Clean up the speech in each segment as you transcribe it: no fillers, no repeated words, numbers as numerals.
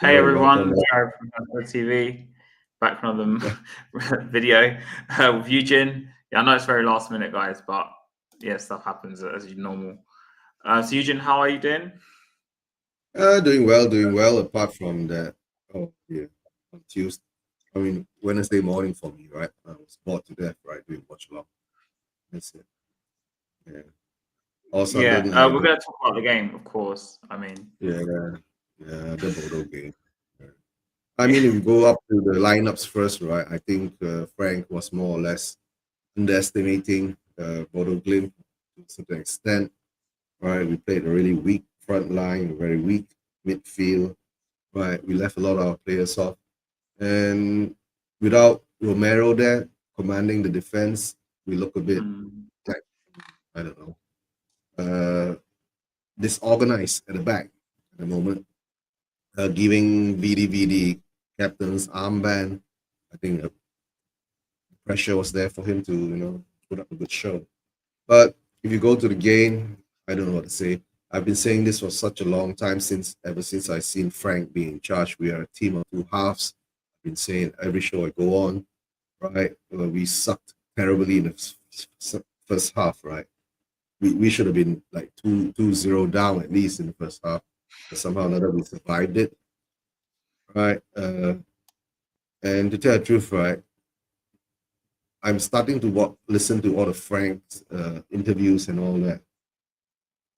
Hey All right, welcome. everyone, Harry from TV, back from another video with Eugene. Yeah, I know it's very last minute, guys, but yeah, stuff happens as normal. So Eugene, how are you doing? Doing well, doing well. Apart from that, oh yeah, on Tuesday, I mean Wednesday morning for me, right? I was bored to death, right? Doing watch along. That's it. Yeah. All of a Yeah, sudden, I we're don't. gonna talk about the game, of course. I mean, Yeah, yeah, the Bodo game. Yeah. I yeah, mean, if we go up to the lineups first, right? I think Frank was more or less underestimating Bodo Glim to a certain extent. Right, we played a really weak front line, very weak midfield. Right, we left a lot of our players off. And without Romero there commanding the defense, we look a bit like, I don't know, uh, disorganized at the back at the moment. Giving VDVD captain's armband, I think the pressure was there for him to, put up a good show. But if you go to the game, I don't know what to say. I've been saying this for such a long time ever since I seen Frank being in charge. We are a team of two halves. I've been saying every show I go on, right? We sucked terribly in the first half, right? We should have been like 2-0 down at least in the first half, but somehow or another we survived it, right? And to tell the truth, right, I'm starting to listen to all the Frank's interviews and all that.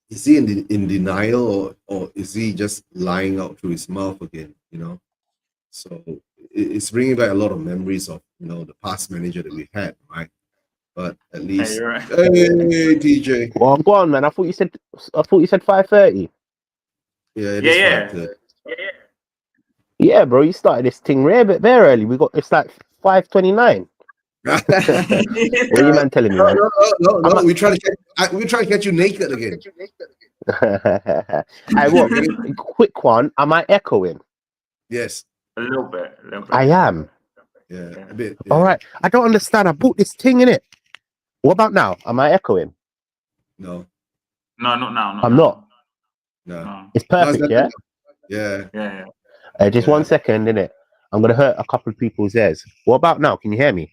Is he in denial, or is he just lying out through his mouth again? So it's bringing back a lot of memories of the past manager that we had, right? But at hey, least, you're right. hey TJ, Well, go on, man. I thought you said 5:30. yeah, it Yeah, is yeah, 5:30. Yeah, bro. You started this thing rare bit very early. It's like 5:29. What are you man telling me, No, man? no, no, no, I'm no. We try to catch you naked again. Hey, what? Quick one. Am I echoing? Yes, a little bit, I am. yeah, Yeah. a bit. All Yeah, right. I don't understand. I bought this thing in it. What about now? Am I echoing? no, No, not now, not I'm now. not. no, No. It's no. It's perfect, better yeah? now. Yeah, Yeah, Just yeah. 1 second, innit? I'm going to hurt a couple of people's ears. What about now? Can you hear me?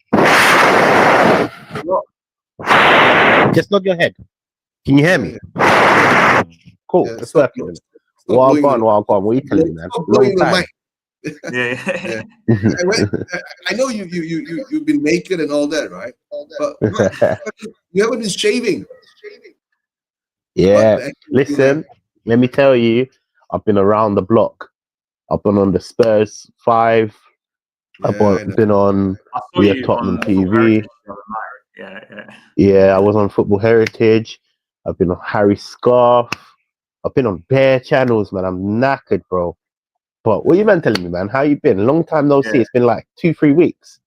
Just nod your head. Can you hear me? Yeah, Cool. yeah. It's working. Then. Stop blowing the, Well gone. What are you telling me, man? stop Long blowing the time. mic. yeah, Yeah. yeah. I know you've been naked and all that, right? But you haven't been shaving. What Yeah. the heck are you doing there? Listen, let me tell you, I've been around the block. I've been on the Spurs 5. I've Yeah, I know. been on I saw We Are you Tottenham on Football Heritage TV. the other night. Yeah, yeah. Yeah, I was on Football Heritage. I've been on Harry Scarf. I've been on bare channels, man. I'm knackered, bro. But what you man telling me, man? How you been? Long time no see. Yeah, It's been like 2-3 weeks.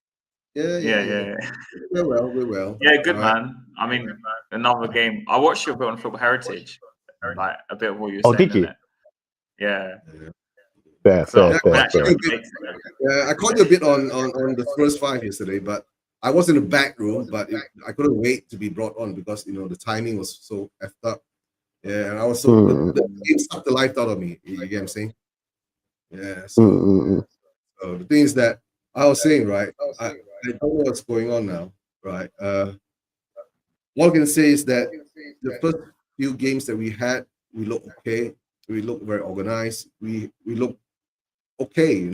Yeah, yeah, yeah, yeah. yeah, yeah. We're well, we're well. Yeah, good All right. man. I mean, another game. I watched you a bit on Football Heritage, like a bit of what you were Oh, saying did in you? it. Yeah. Yeah. Fair, So fair, Yeah, we fair, actually fair. I caught you a bit on the first five yesterday, but I was in the back room, but I couldn't wait to be brought on because the timing was so effed up. Yeah, and I was the game sucked the life out of me. You get what I'm saying? Yeah. So the thing is that I was saying, right? I don't know what's going on now, right? All I can say is that the first few games that we had, we looked okay. We looked very organized. We looked okay,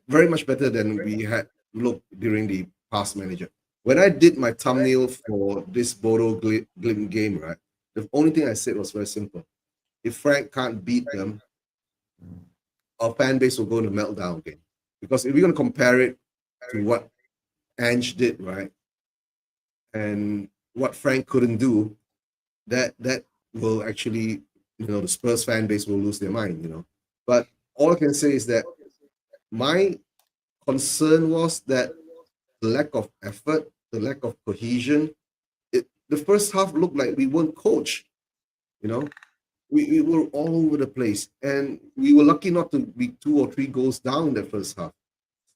very much better than we had looked during the past manager. When I did my thumbnail for this Bodo Glim game, right, the only thing I said was very simple. If Frank can't beat them, our fan base will go into meltdown again. Because if we're going to compare it to what Ange did, right, and what Frank couldn't do, that will actually, the Spurs fan base will lose their mind. But all I can say is that my concern was that the lack of effort, the lack of cohesion. The first half looked like we weren't coached. You know, we were all over the place, and we were lucky not to be 2 or 3 goals down the first half.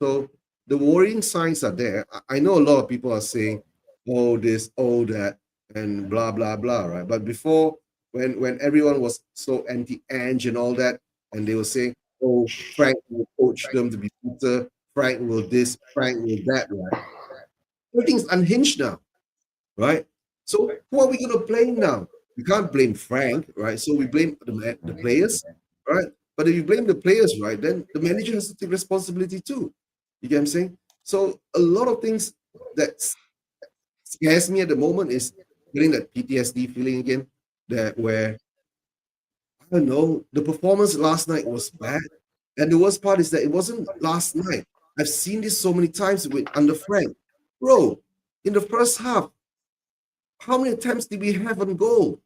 So the worrying signs are there. I know a lot of people are saying, "Oh, this, oh that," and blah blah blah, right? But before, when everyone was so anti-Ange and all that, and they were saying, oh, Frank will coach them to be better. Frank will this, Frank will that, right? Everything's unhinged now, right? So who are we going to blame now? We can't blame Frank, right? So we blame the players, right? But if you blame the players, right, then the manager has to take responsibility too. You get what I'm saying? So a lot of things that scares me at the moment is getting that PTSD feeling again, that where I don't know, the performance last night was bad. And the worst part is that it wasn't last night. I've seen this so many times with under Frank. Bro, in the first half, how many attempts did we have on goal?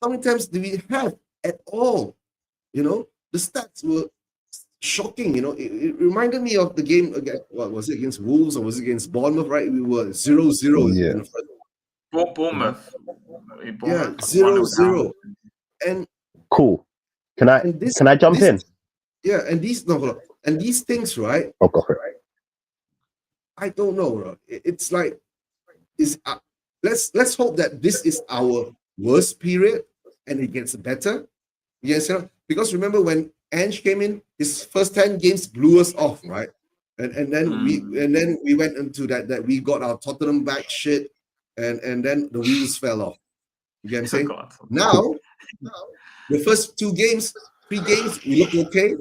How many times did we have at all? You know, the stats were shocking. You know, it reminded me of the game against, what was it, against Wolves or was it against Bournemouth, right? We were 0-0 Yeah. in the first. Bournemouth. Yeah, Bournemouth 0-0. And Cool. Can I jump in? Yeah, and these no, hold on. And these things, right? Oh, go for it. I don't know, bro. It's like, let's hope that this is our worst period and it gets better. Yes, because remember when Ange came in, his first 10 games blew us off, right? And then we went into that we got our Tottenham back shit, and then the wheels fell off. You get what I'm saying? Now, the first 3 games, we look okay,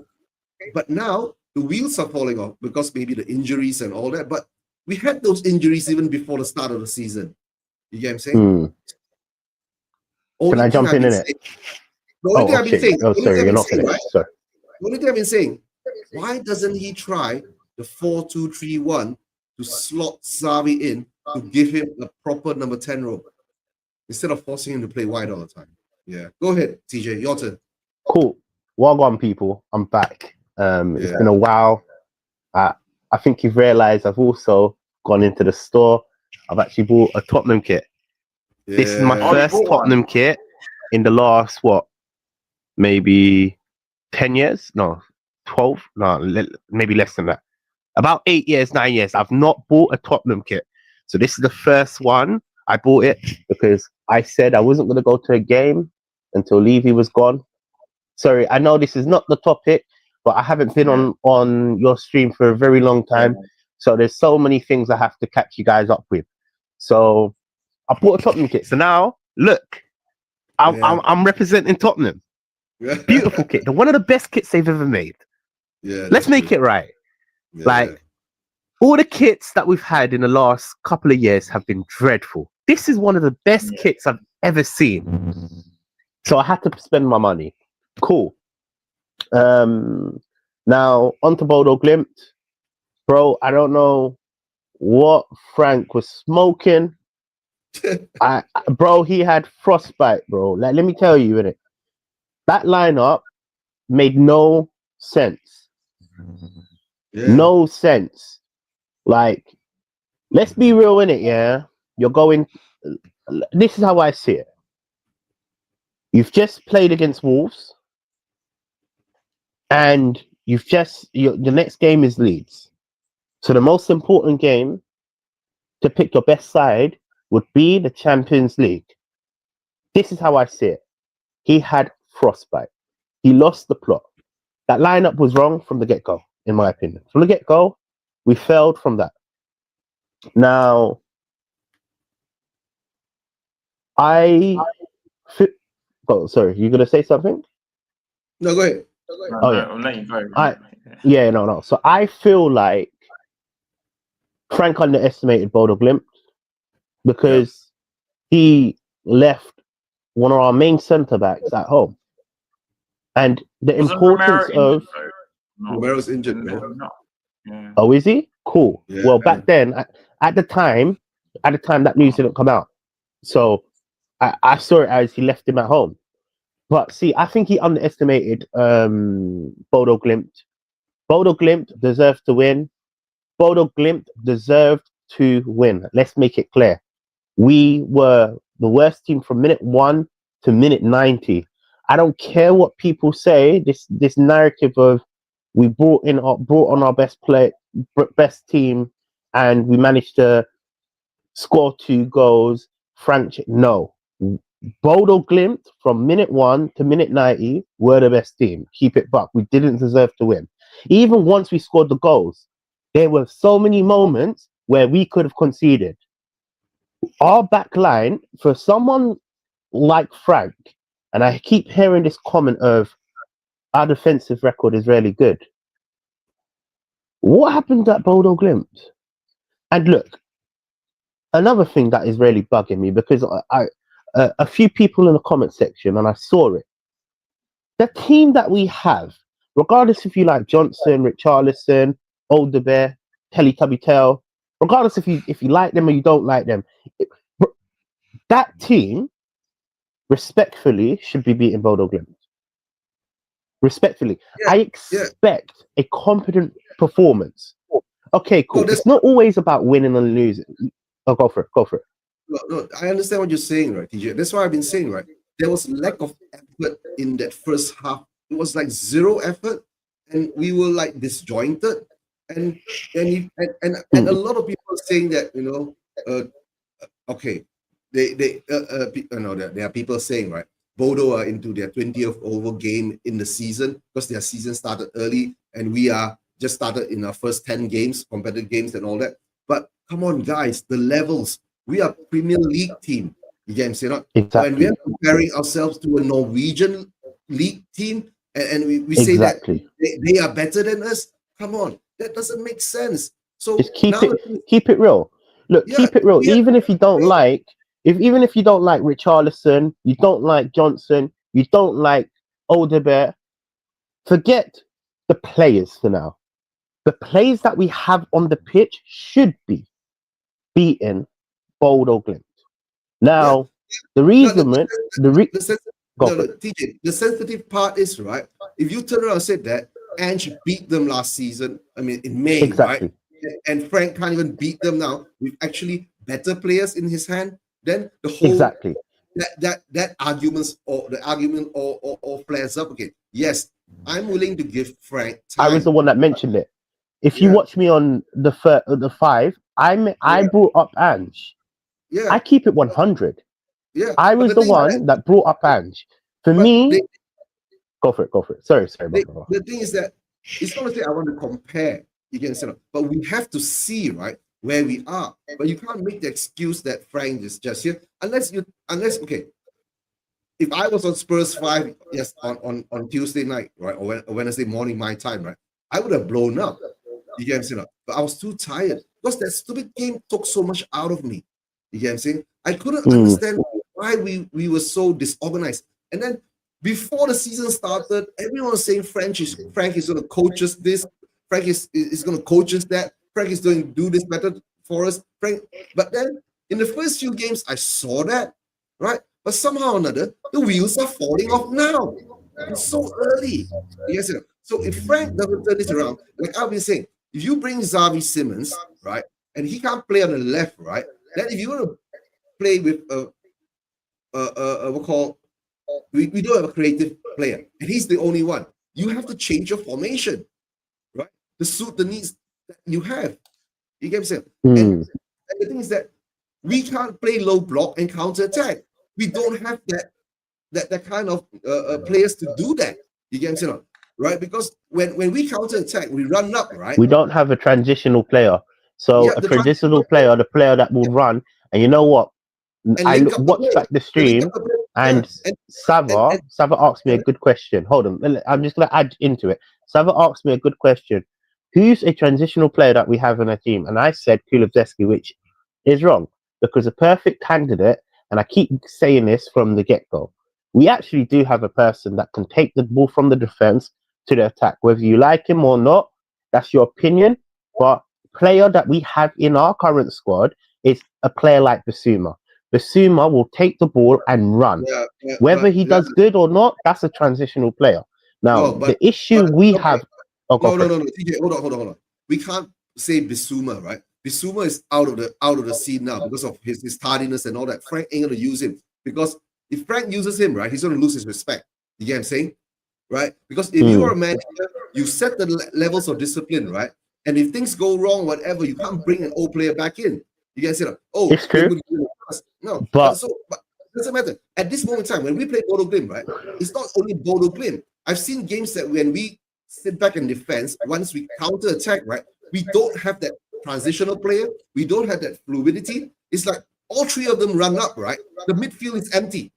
but now the wheels are falling off because maybe the injuries and all that. But we had those injuries even before the start of the season. You get what I'm saying? Can I jump in it? The only thing I've been saying, oh, sorry, you're not finished. Right? Sorry. The only thing I've been saying, why doesn't he try the 4-2-3-1 to slot Xavi in to give him a proper number 10 role instead of forcing him to play wide all the time? Yeah, go ahead, TJ, your turn. Cool. Well on, people. I'm back. It's been a while. I think you've realised I've also gone into the store. I've actually bought a Tottenham kit. Yeah. This is my first Tottenham kit in the last, maybe 10 years? No, 12? No, maybe less than that. About 8 years, 9 years. I've not bought a Tottenham kit. So this is the first one. I bought it because I said I wasn't going to go to a game until Levy was gone. Sorry, I know this is not the topic, but I haven't been on your stream for a very long time. So there's so many things I have to catch you guys up with. So I bought a Tottenham kit. So now, look, I'm representing Tottenham. Beautiful kit. One of the best kits they've ever made. Yeah. Let's make it right. Yeah. All the kits that we've had in the last couple of years have been dreadful. This is one of the best kits I've ever seen. So I had to spend my money. Cool. Now on to Bodo Glimt. Bro, I don't know what Frank was smoking. Bro, he had frostbite, bro. Let me tell you, innit? That lineup made no sense. No sense. Like, let's be real, innit, yeah? You're going... This is how I see it. You've just played against Wolves. And you've just... the next game is Leeds. So the most important game to pick your best side would be the Champions League. This is how I see it. He had frostbite. He lost the plot. That lineup was wrong from the get-go, in my opinion. From the get-go, we failed from that. Now, oh, sorry, you going to say something? No, go ahead. I'll let you go. No. So I feel like Frank underestimated Bodo Glimt because he left one of our main centre-backs at home. And the importance of... Romero's injured, bro. Yeah. Oh, is he? Cool. Yeah. Well, back then, at the time, that news didn't come out. So I saw it as he left him at home. But see, I think he underestimated Bodo Glimt. Bodo Glimt deserved to win. Bodo Glimt deserved to win. Let's make it clear. We were the worst team from minute 1 to minute 90. I don't care what people say. This narrative of we brought on our best team, and we managed to score 2 goals. No, Bodo Glimt from minute 1 to minute 90 were the best team. Keep it buck. We didn't deserve to win. Even once we scored the goals, there were so many moments where we could have conceded. Our back line, for someone like Frank, and I keep hearing this comment of our defensive record is really good. What happened at Bodo Glimt? And look, another thing that is really bugging me, because a few people in the comment section, and I saw it. The team that we have, regardless if you like Johnson, Richarlison, Alderweireld, Teletubby Tail, regardless if you like them or you don't like them, that team respectfully should be beating Bodo Glimt. Respectfully, I expect a competent performance. Okay, cool. It's not always about winning and losing. Oh, go for it. No, I understand what you're saying, right, TJ? That's why I've been saying, right? There was lack of effort in that first half. It was like zero effort, and we were like disjointed. And a lot of people are saying that, okay, there are people saying, right, Bodo are into their 20th over game in the season because their season started early, and we are just started in our first 10 games, competitive games and all that. But come on, guys, the levels. We are Premier League team. You get what I'm saying? Exactly. When we are comparing ourselves to a Norwegian league team, and we say that they are better than us, come on, that doesn't make sense. So just keep it real. Look, keep it real. Even if you don't like, even if you don't like Richarlison, you don't like Johnson, you don't like Alderweireld, forget the players for now. The players that we have on the pitch should be beating Bodo Glimt. Now, the reason, TJ, the sensitive part is, right, if you turn around and said that Ange beat them last season, I mean, in May, right? And Frank can't even beat them now with actually better players in his hand, then the whole that argument or flares up again. Yes, I'm willing to give Frank time. I was the one that mentioned it. If you watch me on the 5, I brought up Ange. Yeah, I keep it 100. Yeah, I was the one that brought up Ange. For me, go for it. Sorry. The thing is that it's not to say I want to compare against, but we have to see, right, where we are. But you can't make the excuse that Frank is just here unless okay. If I was on Spurs 5, yes, on Tuesday night, right, or Wednesday morning my time, right, I would have blown up. You get what I'm saying? But I was too tired because that stupid game took so much out of me. You get what I'm saying? I couldn't understand why we were so disorganized. And then before the season started, everyone was saying Frank is going to coach us this. Frank is going to coach us that. Frank is going to do this better for us. But then in the first few games, I saw that, right? But somehow or another, the wheels are falling off now. It's so early. Yes, so if Frank doesn't turn this around, like I've been saying, if you bring Xavi Simons, right, and he can't play on the left, right, then if you want to play with we don't have a creative player, and he's the only one. You have to change your formation, right, to suit the needs that you have. You get what I'm saying? And the thing is that we can't play low block and counter attack. We don't have that kind of players to do that. You get what I'm saying? Right? Because when we counter attack, we run up, right? We don't have a transitional player. So a transitional player, the player that will run, and you know what? I watched back the stream, and Sava asked me a good question. Hold on, I'm just going to add into it. Sava asked me a good question. Who's a transitional player that we have in our team? And I said Kulusevski, which is wrong, because a perfect candidate, and I keep saying this from the get-go, we actually do have a person that can take the ball from the defense to the attack. Whether you like him or not, that's your opinion. But player that we have in our current squad is a player like Bissouma. Bissouma will take the ball and run. Whether he does good or not, that's a transitional player. Now, the issue we have... No. TJ, hold on. We can't say Bissouma, right? Bissouma is out of the scene now because of his tardiness and all that. Frank ain't going to use him because if Frank uses him, right, he's going to lose his respect. You get what I'm saying? Right? Because if you are a manager, you set the levels of discipline, right? And if things go wrong, whatever, you can't bring an old player back in. You get what I'm saying? Oh, it's true. No, but Doesn't matter. At this moment in time, when we play Bodo Glimt, right, it's not only Bodo Glimt. I've seen games that when we sit back in defense, once we counter attack, right, we don't have that transitional player. We don't have that fluidity. It's like all three of them run up, right? The midfield is empty.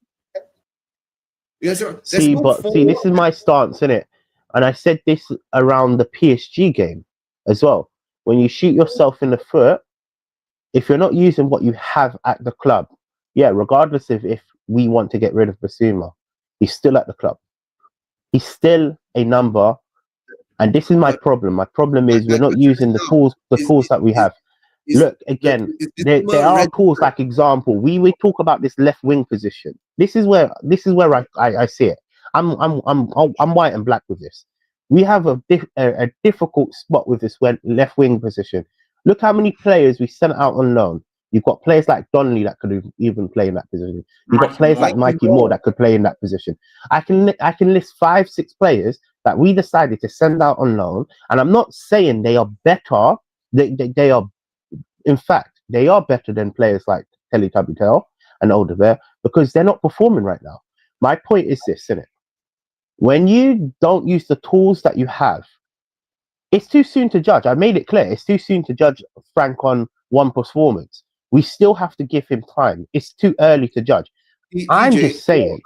Yes, sir. See, this is my stance, innit? And I said this around the PSG game as well. When you shoot yourself in the foot, if you're not using what you have at the club, yeah, regardless of if we want to get rid of Basuma, he's still at the club. He's still a number. And this is my problem. My problem is we're not using the tools that we have. Look, again, there are tools like example. We talk about this left wing position. This is where I see it. I'm white and black with this. We have a difficult spot with this left wing position. Look how many players we sent out on loan. You've got players like Donnelly that could even play in that position. You've got players like Mikey Moore that could play in that position. I can list 5-6 players that we decided to send out on loan, and I'm not saying they are better. They are, in fact, they are better than players like Telly Tabutel and Alderweireld because they're not performing right now. My point is this, isn't it? When you don't use the tools that you have, it's too soon to judge. I made it clear. It's too soon to judge Frank on one performance. We still have to give him time. It's too early to judge. I'm just saying.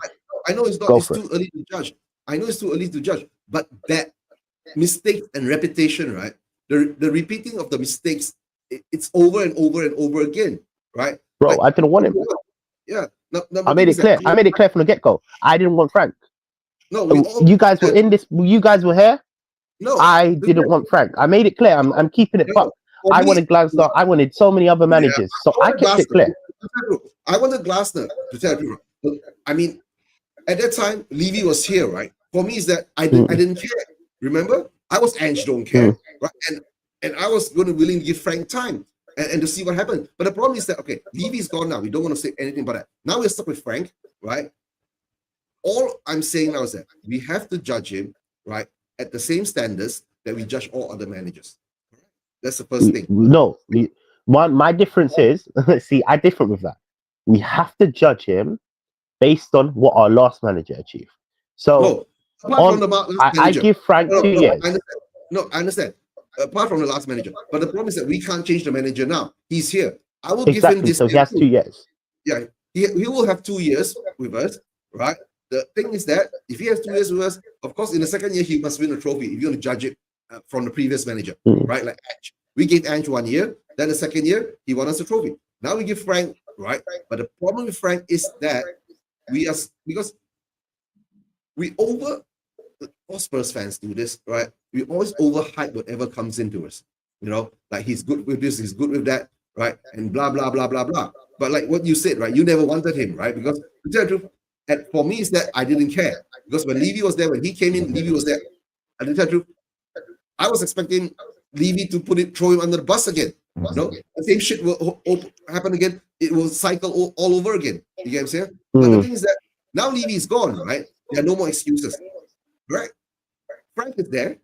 I know it's not. It's too early to judge. I know it's too early to judge. But that mistake and repetition, right? The repeating of the mistakes, it's over and over and over again, right? Bro, I didn't want him. Yeah. I made it clear. I made it clear from the get-go. I didn't want Frank. No, you guys were in this. You guys were here. No, I didn't want Frank. I made it clear. I'm keeping it up. I wanted Glasner. I wanted so many other managers. So I kept it clear. I wanted Glasner to tell you. I mean, at that time, Levy was here, right? For me, is that I didn't care. Remember, I was Ange don't care, right? And I was going to willing to give Frank time and to see what happened. But the problem is that Levy's gone now. We don't want to say anything about that. Now we're stuck with Frank, right? All I'm saying now is that we have to judge him, right, at the same standards that we judge all other managers. That's the first thing. No, my difference is, see, I differ with that. We have to judge him based on what our last manager achieved. So, I give Frank 2 years. I understand. Apart from the last manager. But the problem is that we can't change the manager now. He's here. I will give him this. So he has 2 years. Yeah, he will have 2 years with us, right? The thing is that if he has 2 years with us, of course, in the second year, he must win a trophy if you're going to judge it from the previous manager, right? Like Ange. We gave Ange 1 year, then the second year, he won us a trophy. Now we give Frank, right? But the problem with Frank is that because all Spurs fans do this, right? We always overhype whatever comes into us. You know, like he's good with this, he's good with that, right? And blah, blah, blah, blah, blah. But like what you said, right? You never wanted him, right? Because to tell the truth, for me, is that I didn't care. Because when Levy was there, when he came in, Levy was there. And to tell the truth, I was expecting Levy to throw him under the bus again. No, the same shit will happen again. It will cycle all over again. You get what I'm saying? But the thing is that now Levy is gone, right? There are no more excuses, right? Frank is there,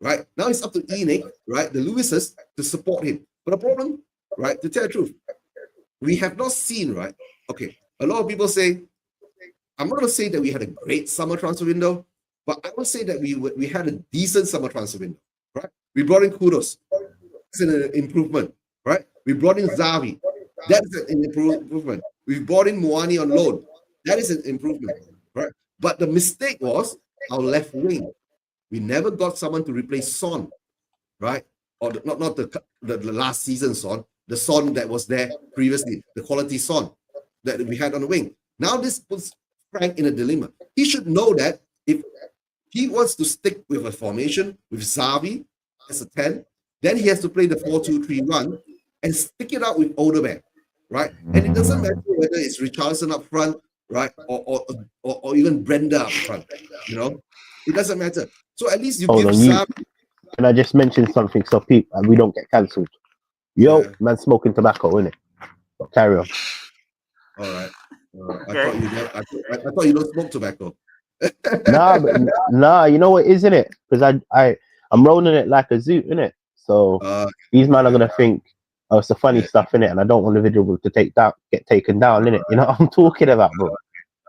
right? Now it's up to Enoch, right? The Lewises to support him. But the problem, right? To tell the truth, we have not seen, right? Okay, a lot of people say, I'm not going to say that we had a great summer transfer window, but I will say that we had a decent summer transfer window, right? We brought in Kudos. That's an improvement, right? We brought in Xavi. That's an improvement. We brought in Moani on loan. That is an improvement, right? But the mistake was our left wing. We never got someone to replace Son, right? Or not the last season Son, the Son that was there previously, the quality Son that we had on the wing. Now this puts Frank in a dilemma. He should know that if he wants to stick with a formation with Xavi as a 10, then he has to play the 4-2-3-1 and stick it out with Alderweireld, right? And it doesn't matter whether it's Richarlison up front, right, or even Brenda up front, you know, it doesn't matter. So at least you give Xavi. Can I just mention something so we don't get cancelled? Yo, man, smoking tobacco, innit? But carry on. All right. I thought you don't smoke tobacco. Nah, you know what, isn't it? Because I'm rolling it like a zoot, innit? So these men are gonna think, oh, it's the funny stuff in it, and I don't want the video to get taken down in it. You know what I'm talking about, bro?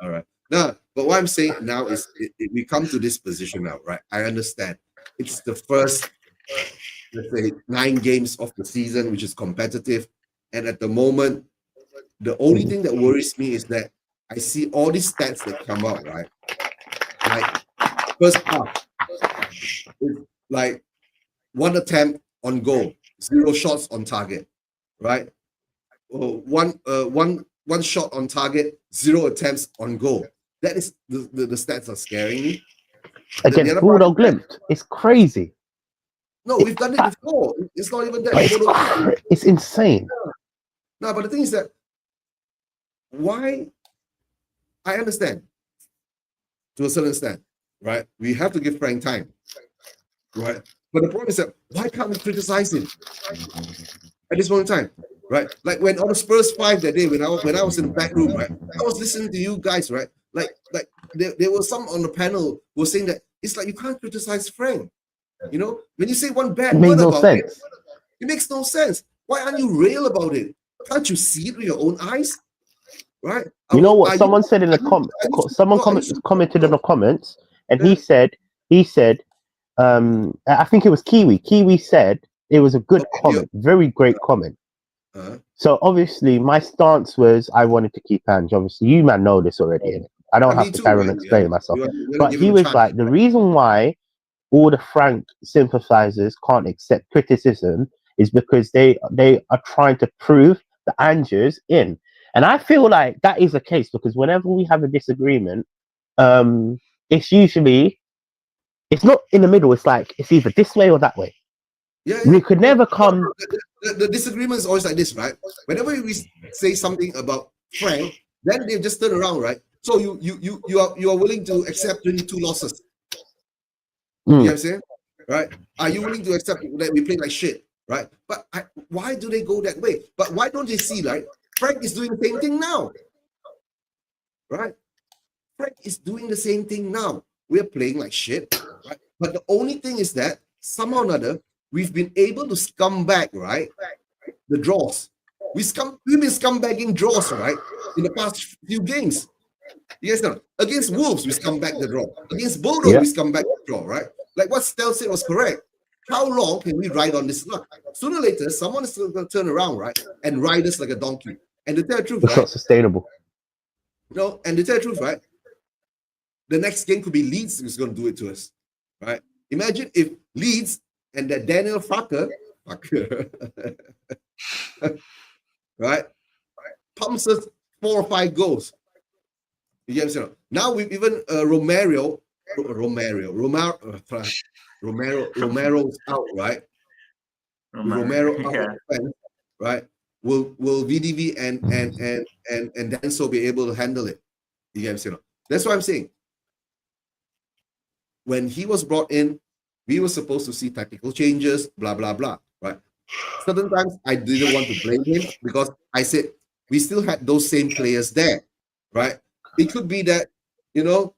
All right. No, but what I'm saying now is we come to this position now, right? I understand. It's the first, let's say, 9 games of the season, which is competitive. And at the moment, the only thing that worries me is that I see all these stats that come out, right? Like, first half, like 1 attempt on goal, 0 shots on target, right? One shot on target, 0 attempts on goal. That is the stats are scaring me. Against Bulldog Glimt, it's crazy. No, we've done it before. It's not even that. It's insane. No, but the thing is that why? I understand to a certain extent, right? We have to give Frank time, right? But the problem is that why can't we criticize him at this moment in time, right? Like when on the Spurs 5 that day, when I was in the back room, right? I was listening to you guys, right? Like there was some on the panel who were saying that it's like you can't criticize Frank. You know, when you say one bad word about it, it makes no sense. Why aren't you real about it? Can't you see it with your own eyes? Right? You know what? Someone said in the commented in the comments, and he said, I think it was Kiwi. Kiwi said it was a good comment, very great comment. So obviously, my stance was I wanted to keep Ange. Obviously, you man know this already. I don't have to carry on explaining myself. But he was like, the reason why all the Frank sympathizers can't accept criticism is because they are trying to prove the Ange's in. And I feel like that is the case because whenever we have a disagreement, it's usually, it's not in the middle. It's like, it's either this way or that way. Yeah, we could never come. The disagreement is always like this, right? Whenever we say something about Frank, then they just turn around, right? So you are willing to accept 22 losses. You know what I'm saying? Right? Are you willing to accept that we play like shit? Right? But why do they go that way? But why don't they see, like, Frank is doing the same thing now? Right? Frank is doing the same thing now. We're playing like shit, right? But the only thing is that somehow or another, we've been able to scum back, right? The draws. We've been scumbagging draws, right? In the past few games. You guys know, against Wolves, we scum back the draw. Against Bodo, we scum back the draw, right? Like what Stel said was correct. How long can we ride on this luck? Sooner or later, someone is going to turn around, right? And ride us like a donkey. And to tell the truth, it's not sustainable. No, and to tell the truth, right? The next game could be Leeds who's going to do it to us, right? Imagine if Leeds and that Daniel Farker right, pumps us 4 or 5 goals. You get what I'm saying? Now we've even Romero's out, right? Romero out, right? Will VDV and Denso be able to handle it? You get what I'm saying? That's what I'm saying. When he was brought in, we were supposed to see tactical changes, blah, blah, blah, right? Certain times I didn't want to blame him because I said we still had those same players there, right? It could be that, you know,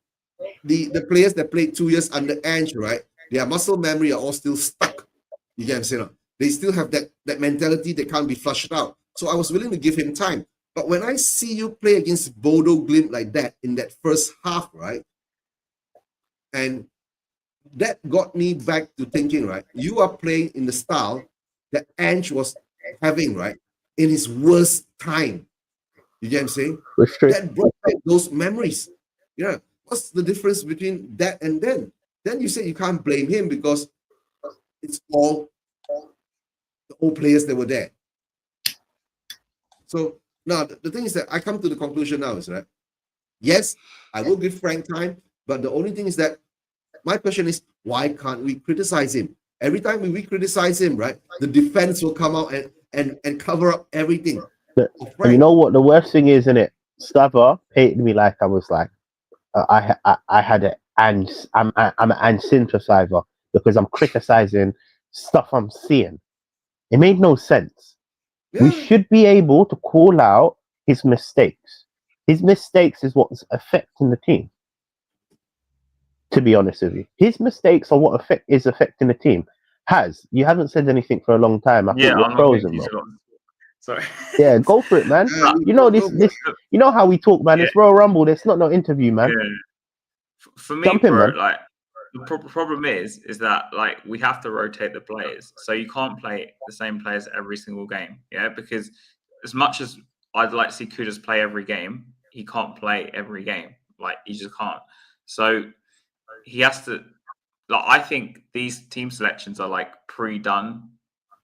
the players that played 2 years under Ange, right? Their muscle memory are all still stuck. You get what I'm saying? They still have that mentality that can't be flushed out. So I was willing to give him time. But when I see you play against Bodo Glimt like that in that first half, right? And that got me back to thinking, right? You are playing in the style that Ange was having, right? In his worst time. You get what I'm saying? That brought back those memories. Yeah. What's the difference between that and then? Then you say you can't blame him because it's all the old players that were there. So now the thing is that I come to the conclusion now is, right? Yes, I will give Frank time, but the only thing is that my question is, why can't we criticize him? Every time we criticize him, right, the defense will come out and cover up everything. You know what the worst thing is, isn't it? Slava hated me like I was like, I had it, and I'm an Ange sympathizer because I'm criticizing stuff I'm seeing. It made no sense. Yeah. We should be able to call out his mistakes. His mistakes is what's affecting the team. To be honest with you, his mistakes are what is affecting the team. You haven't said anything for a long time. I think you're frozen, bro. Sorry. Yeah, go for it, man. You know this. You know how we talk, man. It's Royal Rumble. There's not no interview, man. Yeah. For me, Jump in, bro, man. like the problem is that like we have to rotate the players, so you can't play the same players every single game. Yeah, because as much as I'd like to see Kudus play every game, he can't play every game. Like he just can't. So he has to. Like I think these team selections are like pre-done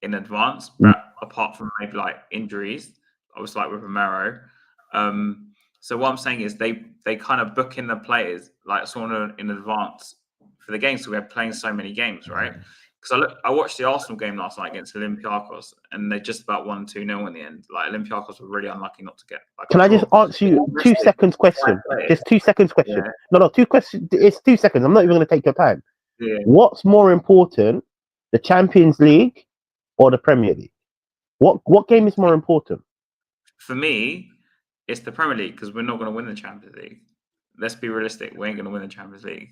in advance, but apart from maybe like injuries, I was like with Romero. So what I'm saying is they kind of book in the players like sort of in advance for the games. So we're playing so many games, right? Because I watched the Arsenal game last night against Olympiacos, and they just about won 2-0 in the end. Like Olympiacos were really unlucky not to get. Like, Can I just answer you 2 seconds question? Just 2 seconds question. Yeah. No, 2 questions. It's 2 seconds. I'm not even going to take your time. Yeah. What's more important, the Champions League or the Premier League? What game is more important? For me, it's the Premier League because we're not going to win the Champions League. Let's be realistic. We ain't going to win the Champions League.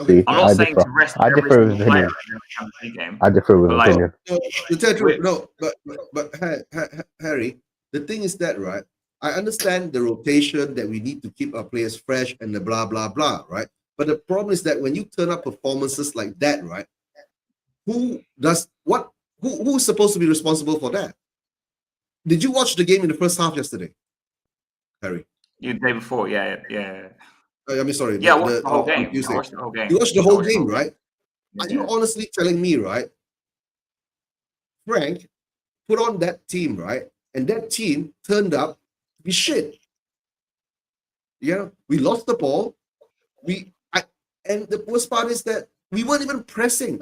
See, I'm not saying to rest every single player in the Champions League game. I differ with opinion. But Harry, the thing is that, right? I understand the rotation that we need to keep our players fresh and the blah, blah, blah, right? But the problem is that when you turn up performances like that, right? Who's supposed to be responsible for that? Did you watch the game in the first half yesterday, Harry? The day before, yeah. I mean, sorry. Yeah, I watched the whole game. You watched the whole game, right? Yeah. Are you honestly telling me, right? Frank put on that team, right? And that team turned up to be shit. Yeah, we lost the ball. And the worst part is that we weren't even pressing.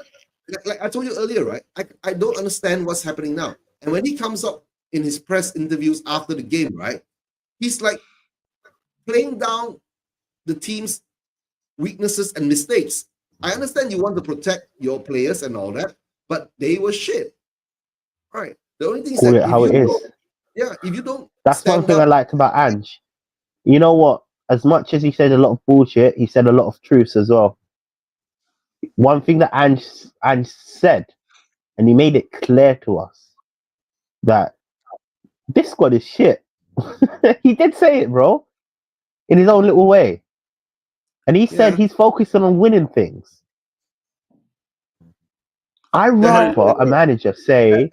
Like I told you earlier, right? I don't understand what's happening now. And when he comes up in his press interviews after the game, right? He's like playing down the team's weaknesses and mistakes. I understand you want to protect your players and all that, but they were shit. All right. The only thing is that how it is. Yeah, if you don't. That's one thing I liked about Ange. You know what? As much as he said a lot of bullshit, he said a lot of truths as well. One thing that Ange said, and he made it clear to us, that this squad is shit. He did say it, bro, in his own little way. And he said he's focusing on winning things. I'd rather a manager say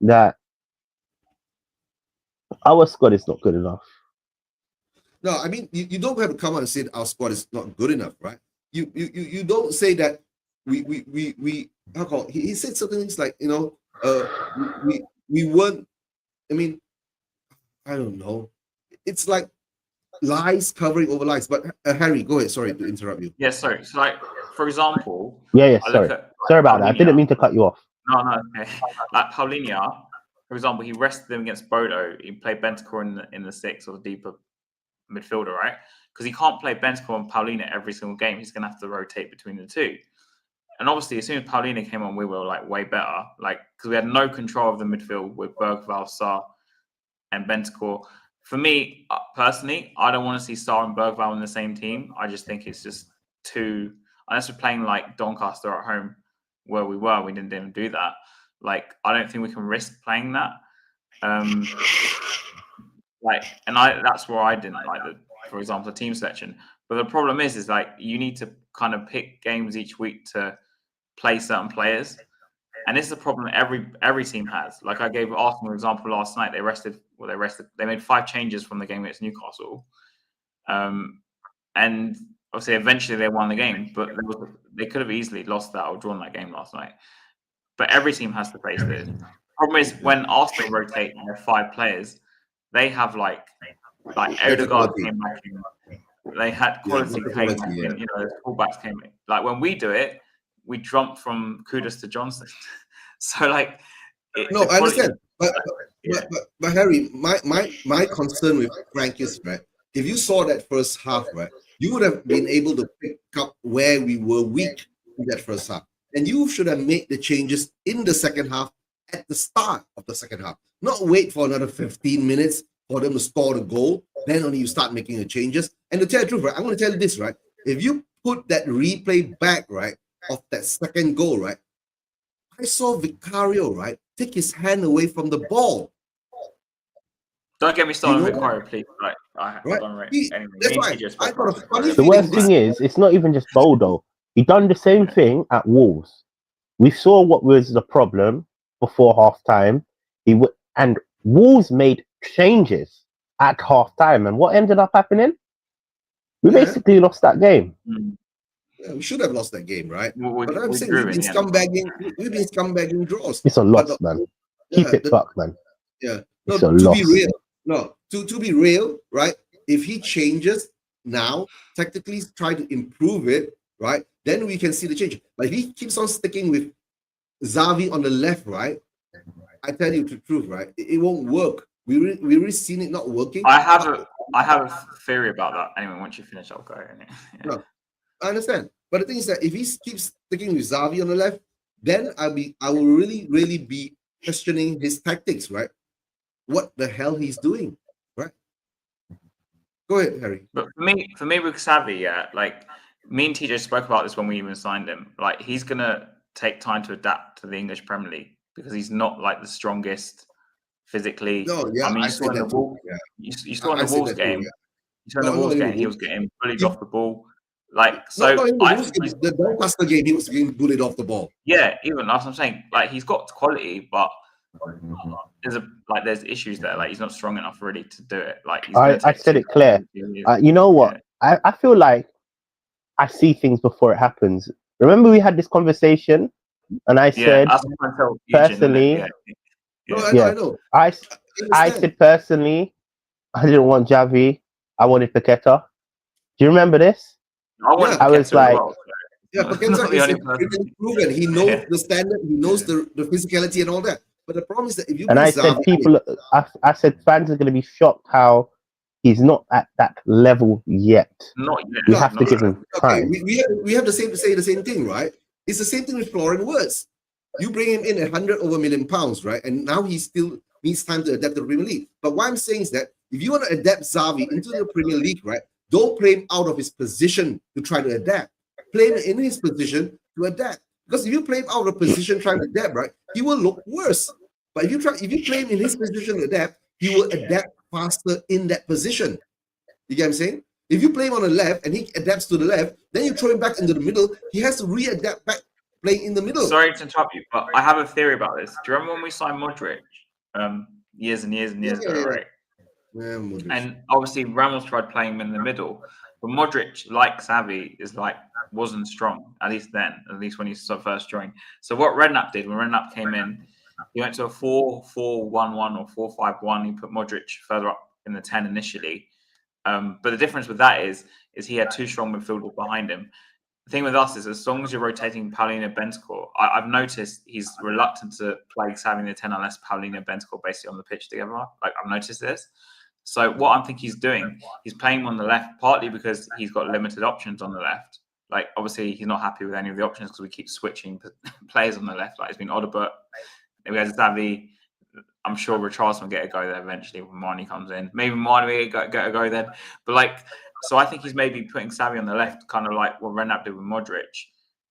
that our squad is not good enough. No, I mean you don't have to come out and say our squad is not good enough, right? You don't say that we how called he said certain things like we weren't. I mean, I don't know. It's like lies covering over lies. But Harry, go ahead. Sorry to interrupt you. Yes, sorry. So, like, for example, sorry about that. I didn't mean to cut you off. No, okay. Like Paulinho, for example, he rested him against Bodo. He played Bentancur in the 6 or the deeper midfielder, right? Because he can't play Bentancur and Paulinho every single game. He's going to have to rotate between the two. And obviously, as soon as Paulinho came on, we were like way better. Like, because we had no control of the midfield with Bergvall, Sarr, and Bentancur. For me, personally, I don't want to see Sarr and Bergvall in the same team. I just think it's just too... Unless we're playing like Doncaster at home, where we didn't even do that. Like, I don't think we can risk playing that. That's where I didn't like for example, the team selection. But the problem is like you need to kind of pick games each week to play certain players, and this is a problem that every team has. Like I gave Arsenal an example last night. They made 5 changes from the game against Newcastle, and obviously eventually they won the game. But they could have easily lost that or drawn that game last night. But every team has to face this. Problem is when Arsenal rotate their 5 players, they have like Odegaard came back in. They had quality came back in. You know, the fullbacks came in. Like when we do it, we jump from Kudus to Johnson. So like, I understand, but Harry, my concern with Frank is, right, if you saw that first half, right, you would have been able to pick up where we were weak in that first half, and you should have made the changes in the second half at the start of the second half, not wait for another 15 minutes for them to score the goal, then only you start making the changes. And to tell the truth, right, I'm going to tell you this, right, if you put that replay back, right, of that second goal, right, I saw Vicario, right, take his hand away from the ball. Don't get me started You on know Vicario, please. Like, I Right? don't rate anyway. That's Me and why TJ I spoke got a about funny Vicario. The worst thing is, it's not even just Bodo. He done the same thing at Wolves. We saw what was the problem before half time. And Wolves made changes at half time. And what ended up happening? We basically lost that game. Mm. Yeah, we should have lost that game, right? But I'm We saying drew we've in been the end. scumbaging draws. It's a But loss, man. Keep it buck, man. Yeah. No, It's a to be loss. real. No, to be real, right? If he changes now, tactically try to improve it, right? Then we can see the change. But if he keeps on sticking with Xavi on the left, right? I tell you the truth, right? It won't work. We really seen it not working. I have a theory about that. Anyway, once you finish, I'll go. Yeah. No, I understand. But the thing is that if he keeps sticking with Xavi on the left, then I will really be questioning his tactics, right? What the hell he's doing, right? Go ahead, Harry. But for me with Xavi, yeah, like me and TJ spoke about this when we even signed him. Like he's gonna take time to adapt to the English Premier League because he's not like the strongest physically. No, yeah, I mean, I said that too. Yeah. You saw in the Wolves game. Yeah. You saw in the Wolves game, he was getting bullied off the ball. Like so, not in the Wolves game, the Doncaster game, he was getting bullied off the ball. Yeah, even that's what I'm saying. Like he's got quality, but there's issues there. Like he's not strong enough really to do it. Like he's I said it clear. You know what? Yeah. I feel like I see things before it happens. Remember we had this conversation, and I said personally, I know. I said personally, I didn't want Xavi. I wanted Paqueta. Do you remember this? I was like, yeah, Paqueta is proven. He knows the standard. He knows the physicality and all that. But the problem is that if you I said I said fans are going to be shocked how he's not at that level yet. Not yet. We have to give him time. We have to say the same thing, right? It's the same thing with Florian Wirtz. You bring him in £100 million, right? And now he still needs time to adapt to the Premier League. But what I'm saying is that if you want to adapt Xavi into the Premier League, right, don't play him out of his position to try to adapt. Play him in his position to adapt. Because if you play him out of position trying to adapt, right, he will look worse. But if you play him in his position to adapt, he will adapt faster in that position. You get what I'm saying? If you play him on the left and he adapts to the left, then you throw him back into the middle, he has to re-adapt back playing in the middle. Sorry to interrupt you, but I have a theory about this. Do you remember when we signed Modric years and years ago, right? Yeah, and obviously Ramos tried playing him in the middle, but Modric, like Xavi, wasn't strong, at least when he first joined. So what Redknapp did when Redknapp came in, he went to a 4-4-1-1 or 4-5-1. He put Modric further up in the 10 initially. But the difference with that is he had two strong midfielders behind him. The thing with us is as long as you're rotating Paulinho Bentancur, I've noticed he's reluctant to play Xavi in the 10 unless Paulinho Bentancur basically on the pitch together. Like I've noticed this. So what I think he's doing, he's playing him on the left, partly because he's got limited options on the left. Like obviously he's not happy with any of the options because we keep switching players on the left. Like it's been Odobert, we had Xavi. I'm sure Richarlison will get a go there eventually when Marnie comes in. Maybe Marnie will get a go then. But so I think he's maybe putting Xavi on the left, kind of like what Redknapp did with Modric.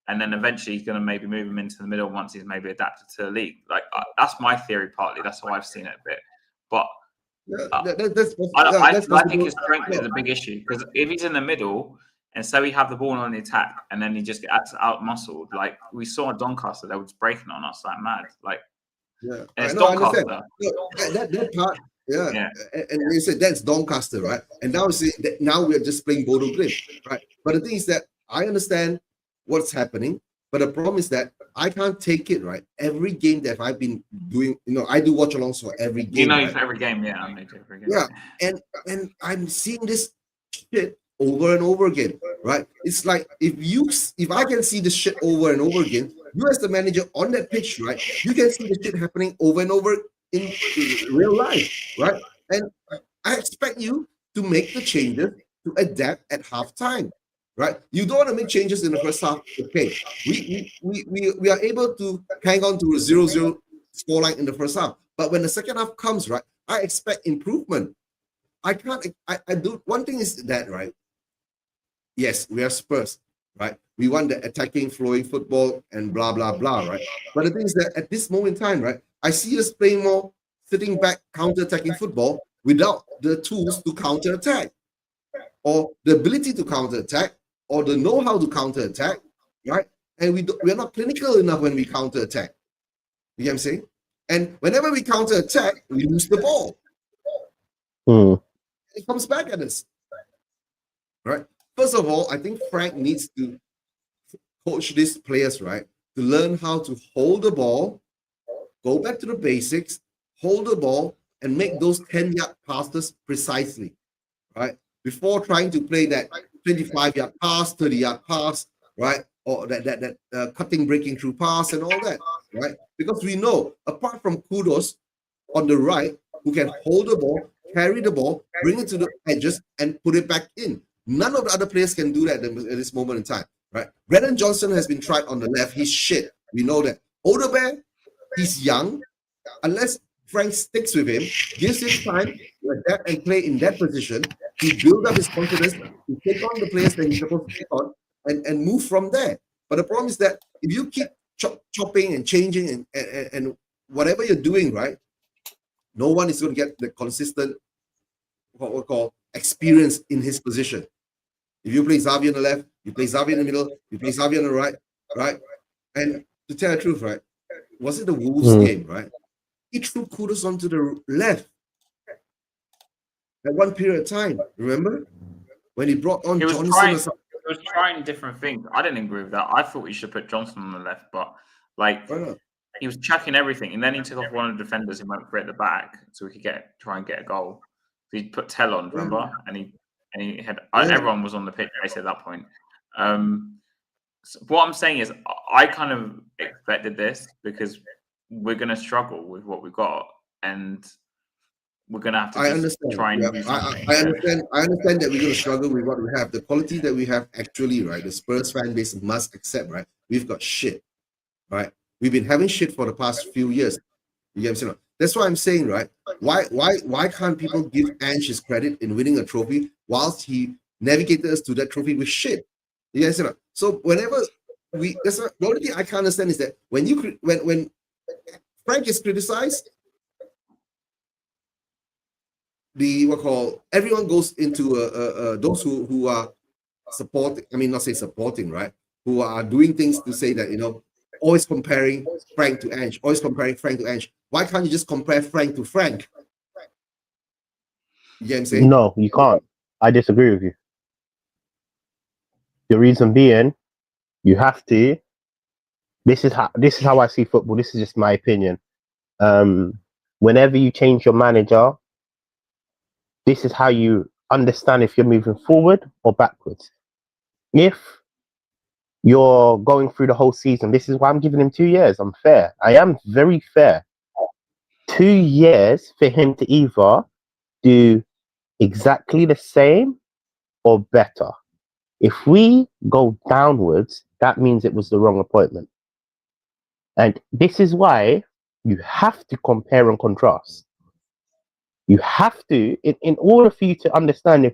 And then eventually he's going to maybe move him into the middle once he's maybe adapted to the league. Like that's my theory partly. That's how I've seen it a bit. But I think his strength is a big issue because if he's in the middle and so we have the ball on the attack and then he just gets out muscled, like we saw at Doncaster, they were just breaking on us like mad. Yeah, and it's Doncaster. That part, yeah. And you said that's Doncaster, right? And now we're just playing Bodo Glimt, right? But the thing is that I understand what's happening, but the problem is that I can't take it, right? Every game that I've been doing, I do watch alongs for every game. Right? Every game, yeah, I make every game. Yeah, and I'm seeing this shit over and over again, right? It's like if I can see this shit over and over again, you as the manager on that pitch, right? You can see the shit happening over and over in real life, right? And I expect you to make the changes to adapt at halftime, right? You don't want to make changes in the first half. Okay, we are able to hang on to a 0-0 scoreline in the first half, but when the second half comes, right, I expect improvement. I do. One thing is that, right? Yes, we are Spurs, right? We want the attacking, flowing football and blah, blah, blah, right? But the thing is that at this moment in time, right, I see us playing more sitting back, counter-attacking football without the tools to counter-attack or the ability to counter-attack or the know-how to counter-attack, right? And we're not clinical enough when we counter-attack. You get what I'm saying? And whenever we counter-attack, we lose the ball. It comes back at us, right? First of all, I think Frank needs to coach these players, right, to learn how to hold the ball, go back to the basics, hold the ball, and make those 10-yard passes precisely, right? Before trying to play that 25-yard pass, 30-yard pass, right? Or that cutting, breaking through pass and all that, right? Because we know, apart from Kudos on the right, who can hold the ball, carry the ball, bring it to the edges, and put it back in. None of the other players can do that at this moment in time, right? Brennan Johnson has been tried on the left. He's shit. We know that. Odebear, he's young. Unless Frank sticks with him, gives him time to adapt and play in that position, to build up his confidence, to take on the players that he's supposed to take on, and move from there. But the problem is that if you keep chopping and changing and whatever you're doing, right, no one is going to get the consistent, what we call, experience in his position. If you play Xavier on the left, you play Xavier in the middle, you play Xavier on the right? And to tell the truth, right, was it the Wolves game, right? He threw Kudos onto the left at one period of time. Remember when he brought on Johnson? He was trying different things. I didn't agree with that. I thought he should put Johnson on the left, but like he was chucking everything, and then he took off one of the defenders and went for it at the back, so we could try and get a goal. So he put Tell on, remember? And he had everyone was on the pitch at that point. So what I'm saying is, I kind of expected this because we're going to struggle with what we've got, and we're going to have to try and do something. I understand that we're going to struggle with what we have. The quality that we have actually, right, the Spurs fan base must accept, right, we've got shit, right? We've been having shit for the past few years. You get what I'm saying? That's why I'm saying, right, why can't people give Ange his credit in winning a trophy whilst he navigated us to that trophy with shit? You guys know. So whenever that's the only thing I can't understand is that when Frank is criticized, everyone goes into those who are supporting. I mean, not say supporting, right? Who are doing things to say that always comparing Frank to Ange, always comparing Frank to Ange. Why can't you just compare Frank to Frank? You get what I'm saying? No, you can't. I disagree with you. The reason being, you have to. This is how I see football. This is just my opinion. Whenever you change your manager, this is how you understand if you're moving forward or backwards. If you're going through the whole season, this is why I'm giving him 2 years. I'm fair. I am very fair. 2 years for him to either do exactly the same or better. If we go downwards, that means it was the wrong appointment. And this is why you have to compare and contrast. You have to, in order for you to understand if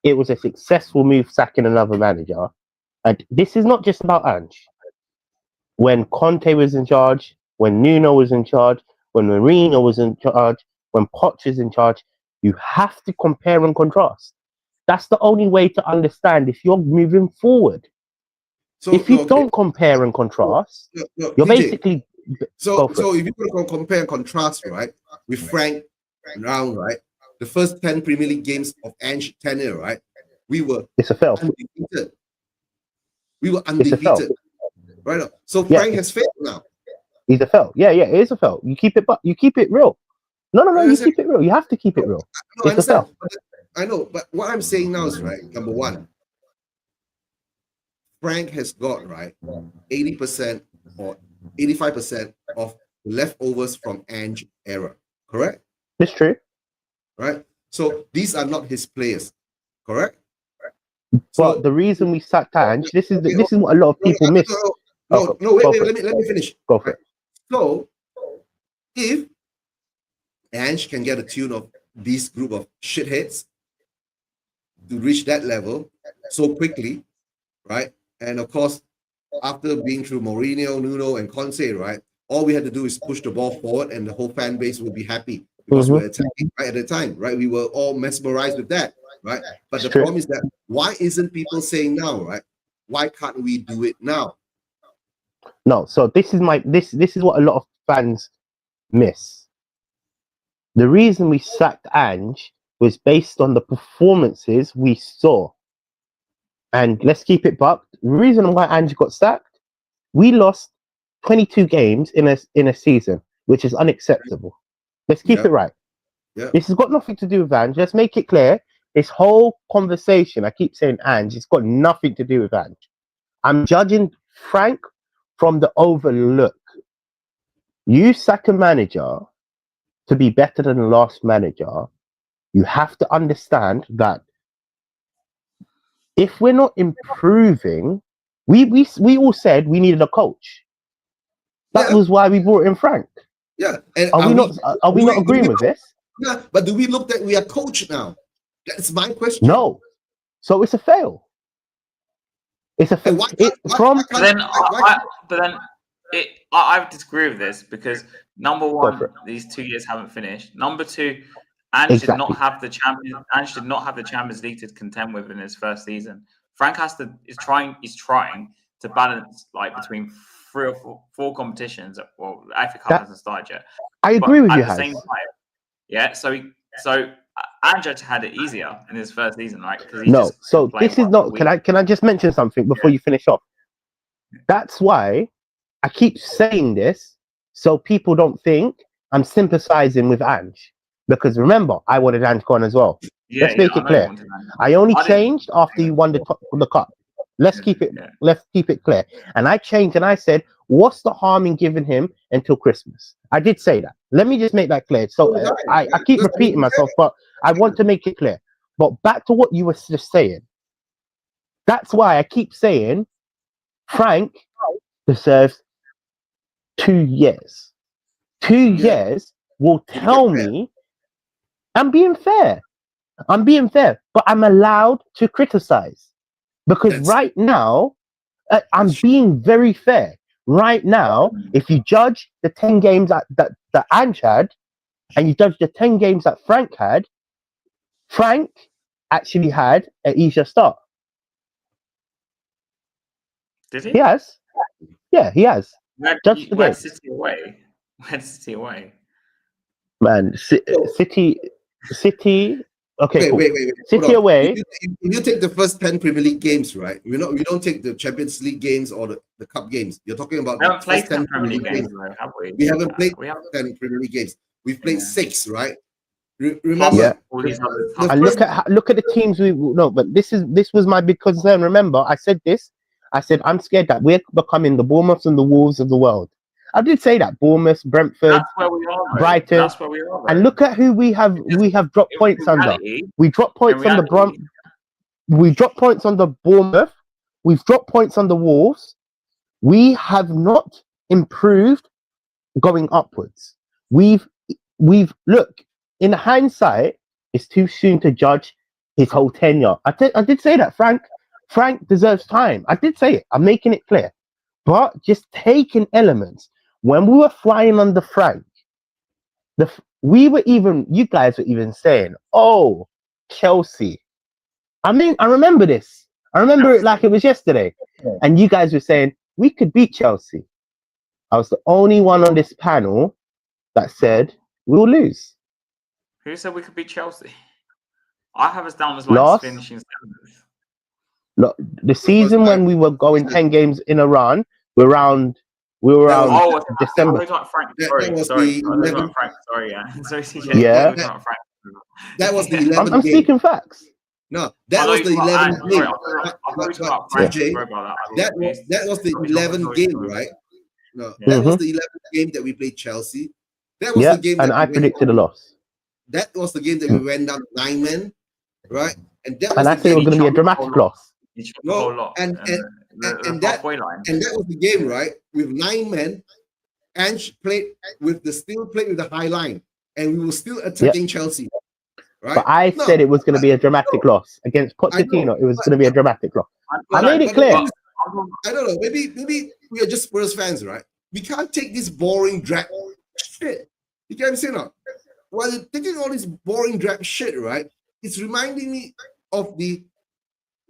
it was a successful move sacking another manager. And this is not just about Ange. When Conte was in charge, when Nuno was in charge, when Mourinho was in charge, when Poch is in charge, you have to compare and contrast. That's the only way to understand if you're moving forward. So if you don't compare and contrast, you're DJ, basically. So if you're going to compare and contrast, right, with Frank now, right, the first 10 Premier League games of Ange tenure, right, we were undefeated. We were undefeated. Right now. So Frank has failed now. He's a fail. Yeah, it is a fail. You keep it real. No, you keep it real. You have to keep it real. No, it's a fail. I know, but what I'm saying now is, right, number one, Frank has got, right, 80% or 85% of leftovers from Ange era, correct? That's true. Right? So these are not his players, correct? But the reason we sacked Ange, this is what a lot of people miss. Wait, let me finish. Go for it. So if Ange can get a tune of this group of shitheads to reach that level so quickly, right? And of course, after being through Mourinho, Nuno, and Conte, right, all we had to do is push the ball forward, and the whole fan base would be happy because we're attacking right at the time, right? We were all mesmerized with that, right? But the problem is that why isn't people saying now, right? Why can't we do it now? No, so this is what a lot of fans miss. The reason we sacked Ange was based on the performances we saw. And let's keep it bucked. The reason why Ange got sacked, we lost 22 games in a season, which is unacceptable. Let's keep it right. This has got nothing to do with Ange. Let's make it clear. This whole conversation, I keep saying Ange, it's got nothing to do with Ange. I'm judging Frank from the overlook. You sack a manager to be better than the last manager. You have to understand that if we're not improving, we all said we needed a coach. That was why we brought in Frank. Yeah. And are we not agreeing with this? Yeah, but do we look that we are coached now? That's my question. No. So it's a fail. It's a fail. I disagree with this because number one, these 2 years haven't finished. Number two, Ange did not have the Champions League to contend with in his first season. Frank is trying to balance like between 3 or 4 competitions. Well, the FA Cup hasn't started yet. I agree with you. At the same time, yeah. So Ange had it easier in his first season, right? No. So this is not. Can I just mention something before you finish off? That's why I keep saying this, so people don't think I'm sympathizing with Ange. Because remember, I wanted Ange gone as well. Let's make it clear. I only changed after you won the cup. Let's keep it clear. And I changed and I said, what's the harm in giving him until Christmas? I did say that. Let me just make that clear. So I keep repeating myself, but I want to make it clear. But back to what you were just saying. That's why I keep saying Frank deserves 2 years. 2 years will tell me I'm being fair. But I'm allowed to criticize. Because right now, I'm being very fair. Right now, if you judge the 10 games that Ange had, and you judge the 10 games that Frank had, Frank actually had an easier start. Did he? He has. Yeah, he has. Where's City away? Man, City. Okay, wait. City away. If you take the first 10 Premier League games, right? We don't take the Champions League games or the cup games. You're talking about the first 10 Premier League games, have we? We haven't played 10 Premier League games. We've played 6, right? Remember? And look at the teams we no, but this was my big concern. Remember, I said this. I said I'm scared that we're becoming the Bournemouths and the Wolves of the world. I did say that. Bournemouth, Brentford, that's where we are, Brighton. That's where we are. And look at who we have dropped points under. We dropped points on the we dropped points on the Bournemouth. We've dropped points on the Wolves. We have not improved going upwards. We've look, in hindsight, it's too soon to judge his whole tenure. I did say that Frank deserves time. I did say it. I'm making it clear. But just taking elements. When we were flying under Frank, you guys were even saying, oh, Chelsea. I mean, I remember this. I remember it like it was yesterday. And you guys were saying, we could beat Chelsea. I was the only one on this panel that said, we'll lose. Who said we could beat Chelsea? I have us down as like finishing 7th. Look, the season when we were going 10 games in a run, we were around December. That was the 11th. Yeah. That was the 11th. I'm speaking facts. No, that was the 11th game. That was the 11th game, right? No, that was the 11th game that we played Chelsea. That was the game, and I predicted a loss. That was the game that we went down 9 men, right? And I said it was going to be a dramatic loss. No, and that was the game, right? With 9 men, Ange played with the high line, and we were still attacking Chelsea. Right? But I said it was going to be a dramatic loss against Pochettino. It was going to be a dramatic loss. I made it clear. I don't know. Maybe we are just Spurs fans, right? We can't take this boring drag shit. You get what I'm saying? Not? While you're taking all this boring drag shit, right? It's reminding me of the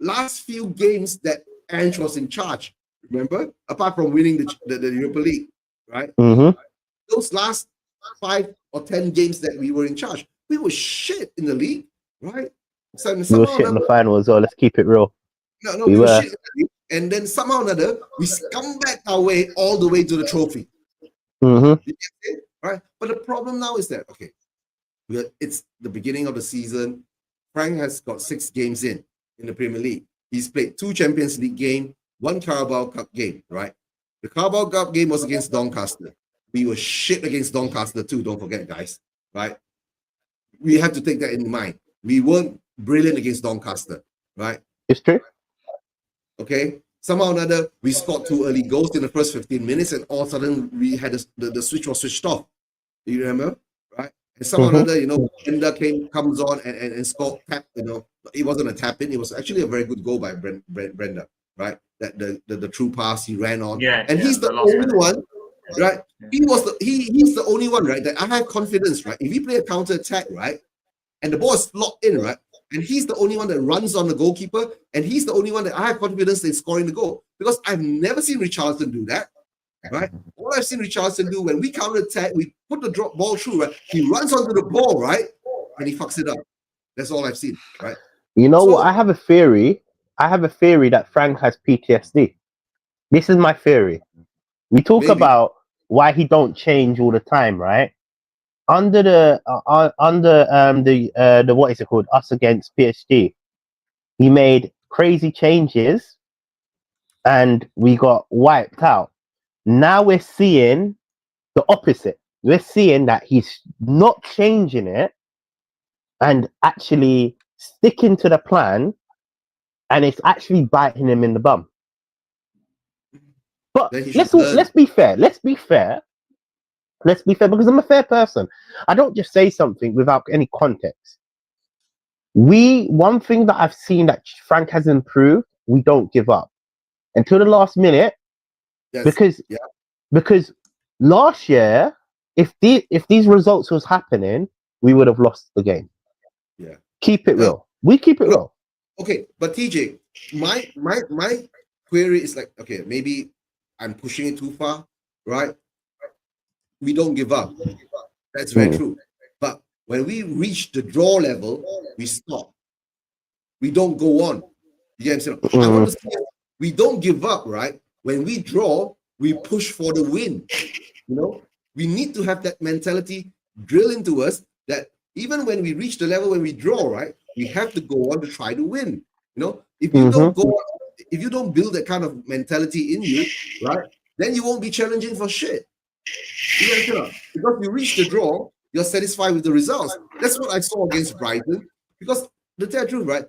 last few games that Ange was in charge. Remember? Apart from winning the Europa League, right? Mm-hmm. Those last 5 or 10 games that we were in charge, we were shit in the league, right? So We were shit in the final as well. Let's keep it real. No, we were shit in the league. And then somehow or another, we come back our way all the way to the trophy. Mm-hmm. Right? But the problem now is that, okay, it's the beginning of the season. Frank has got 6 games in the Premier League. He's played 2 Champions League games, 1 Carabao Cup game, right? The Carabao Cup game was against Doncaster. We were shit against Doncaster too, don't forget, guys, right? We have to take that in mind. We weren't brilliant against Doncaster, right? It's true. Okay, somehow or another, we scored 2 early goals in the first 15 minutes, and all of a sudden we had the switch was switched off. You remember, right? And somehow or another, Brenda comes on and scored tap. It wasn't a tap in; it was actually a very good goal by Brenda, right? That the true pass he ran on, he's the only one, right? He's the only one, right? That I have confidence, right? If we play a counter attack, right, and the ball is locked in, right? And he's the only one that runs on the goalkeeper, and he's the only one that I have confidence in scoring the goal. Because I've never seen Richarlison do that, right? All I've seen Richarlison do when we counter attack, we put the drop ball through, right? He runs onto the ball, right? And he fucks it up. That's all I've seen, right? You know what? I have a theory. That Frank has PTSD. This is my theory. We talk about why he don't change all the time, right? Under the what is it called? Us against PSG. He made crazy changes, and we got wiped out. Now we're seeing the opposite. We're seeing that he's not changing it and actually sticking to the plan, and it's actually biting him in the bum. But let's be fair. Let's be fair because I'm a fair person. I don't just say something without any context. One thing that I've seen that Frank has improved, we don't give up until the last minute. Yes. Because last year, if these results was happening, we would have lost the game. Yeah. Keep it real. We keep it real. Okay, but TJ, my query is like, okay, maybe I'm pushing it too far, right? We don't give up. That's very true. But when we reach the draw level, we stop. We don't go on. You get what I'm saying? I want to say we don't give up, right? When we draw, we push for the win. We need to have that mentality drilled into us that even when we reach the level when we draw, right, we have to go on to try to win. If you don't go on, if you don't build that kind of mentality in you, right, then you won't be challenging for shit. Because you reach the draw, you're satisfied with the results. That's what I saw against Brighton. Because the truth, right,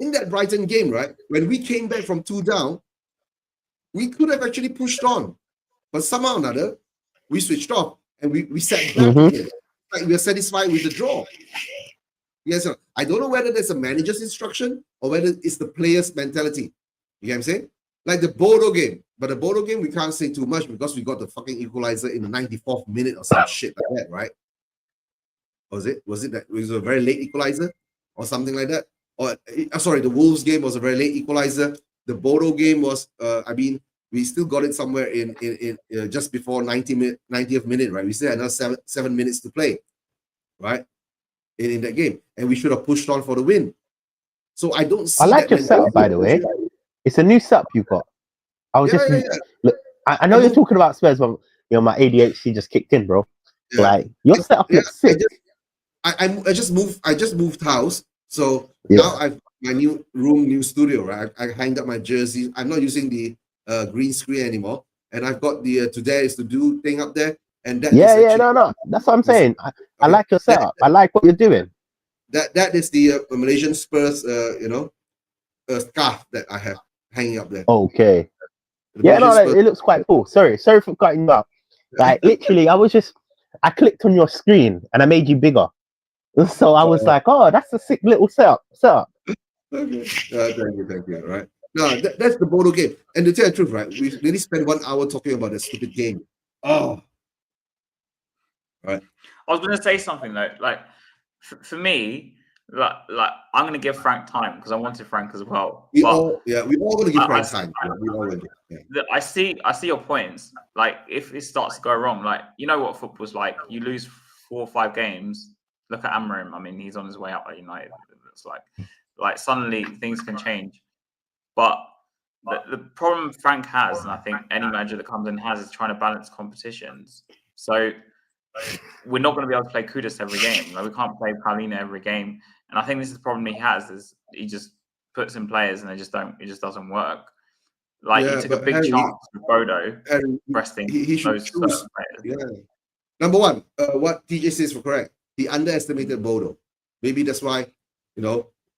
in that Brighton game, right, when we came back from 2 down, we could have actually pushed on, but somehow or another, we switched off and we sat back again. Like we are satisfied with the draw. Yes, I don't know whether there's a manager's instruction or whether it's the player's mentality. You get what I'm saying? Like the Bodo game. But the Bodo game, we can't say too much because we got the fucking equalizer in the 94th minute or some shit like that, right? Was it that it was a very late equalizer or something like that? Or sorry, the Wolves game was a very late equalizer. The Bodo game was, we still got it somewhere in just before 90th minute, right? We still had another 7 minutes to play, right? In that game, and we should have pushed on for the win. So I don't see. I like your setup, by the way. It's a new setup you got. I was look, I know you're talking about Spurs, but my ADHD just kicked in, bro. Yeah. Like your setup looks sick. I just moved house, so now I've my new room, new studio, right? I hanged up my jerseys. I'm not using the green screen anymore, and I've got the today is to do thing up there. And that no. That's what I'm saying. I like your setup. I like what you're doing. That is the Malaysian Spurs, scarf that I have hanging up there. Okay. It looks quite cool. Sorry for cutting you up. Like literally, I clicked on your screen and I made you bigger. So I was like, oh, that's a sick little setup. Okay. Thank you. Right. No, that's the Bodo game. And to tell you the truth, right, we really spent 1 hour talking about that stupid game. Oh, right. I was going to say something though, like for me, like I'm going to give Frank time because I wanted Frank as well. We all going to give Frank time. I see your points. Like if it starts to go wrong, like you know what football's like. You lose 4 or 5 games. Look at Amorim. I mean, he's on his way out at United. It's like suddenly things can change. But the problem Frank has, and I think any manager that comes in has, is trying to balance competitions. So we're not going to be able to play Kudus every game. Like we can't play Paulina every game. And I think this is the problem he has, is he just puts in players and it just doesn't work. Like he took a big chance with Bodo resting those certain players. Yeah. Number one, what TJ says was correct. He underestimated Bodo. Maybe that's why,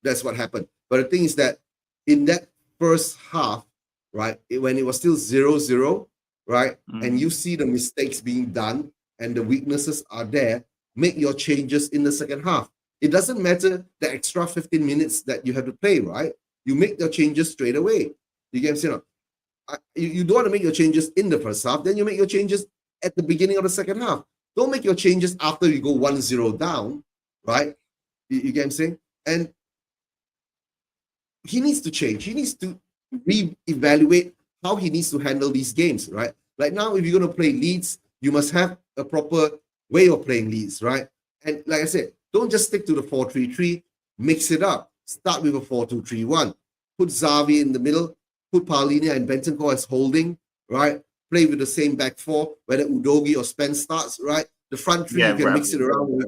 that's what happened. But the thing is that in that first half, right, when it was still 0-0, right, and you see the mistakes being done and the weaknesses are there, make your changes in the second half. It doesn't matter the extra 15 minutes that you have to play, right? You make your changes straight away. You get what I'm saying? You don't want to make your changes in the first half, then you make your changes at the beginning of the second half. Don't make your changes after you go 1-0 down, right? You get what I'm saying? And he needs to change. He needs to re-evaluate how he needs to handle these games, right? Like now, if you're going to play Leeds, you must have a proper way of playing Leeds, right? And like I said, don't just stick to the 4-3-3, mix it up. Start with a 4-2-3-1. Put Xavi in the middle, put Paulina and Bentancur as holding, right? Play with the same back four, whether Udogi or Spence starts, right? The front three, you can mix it around with,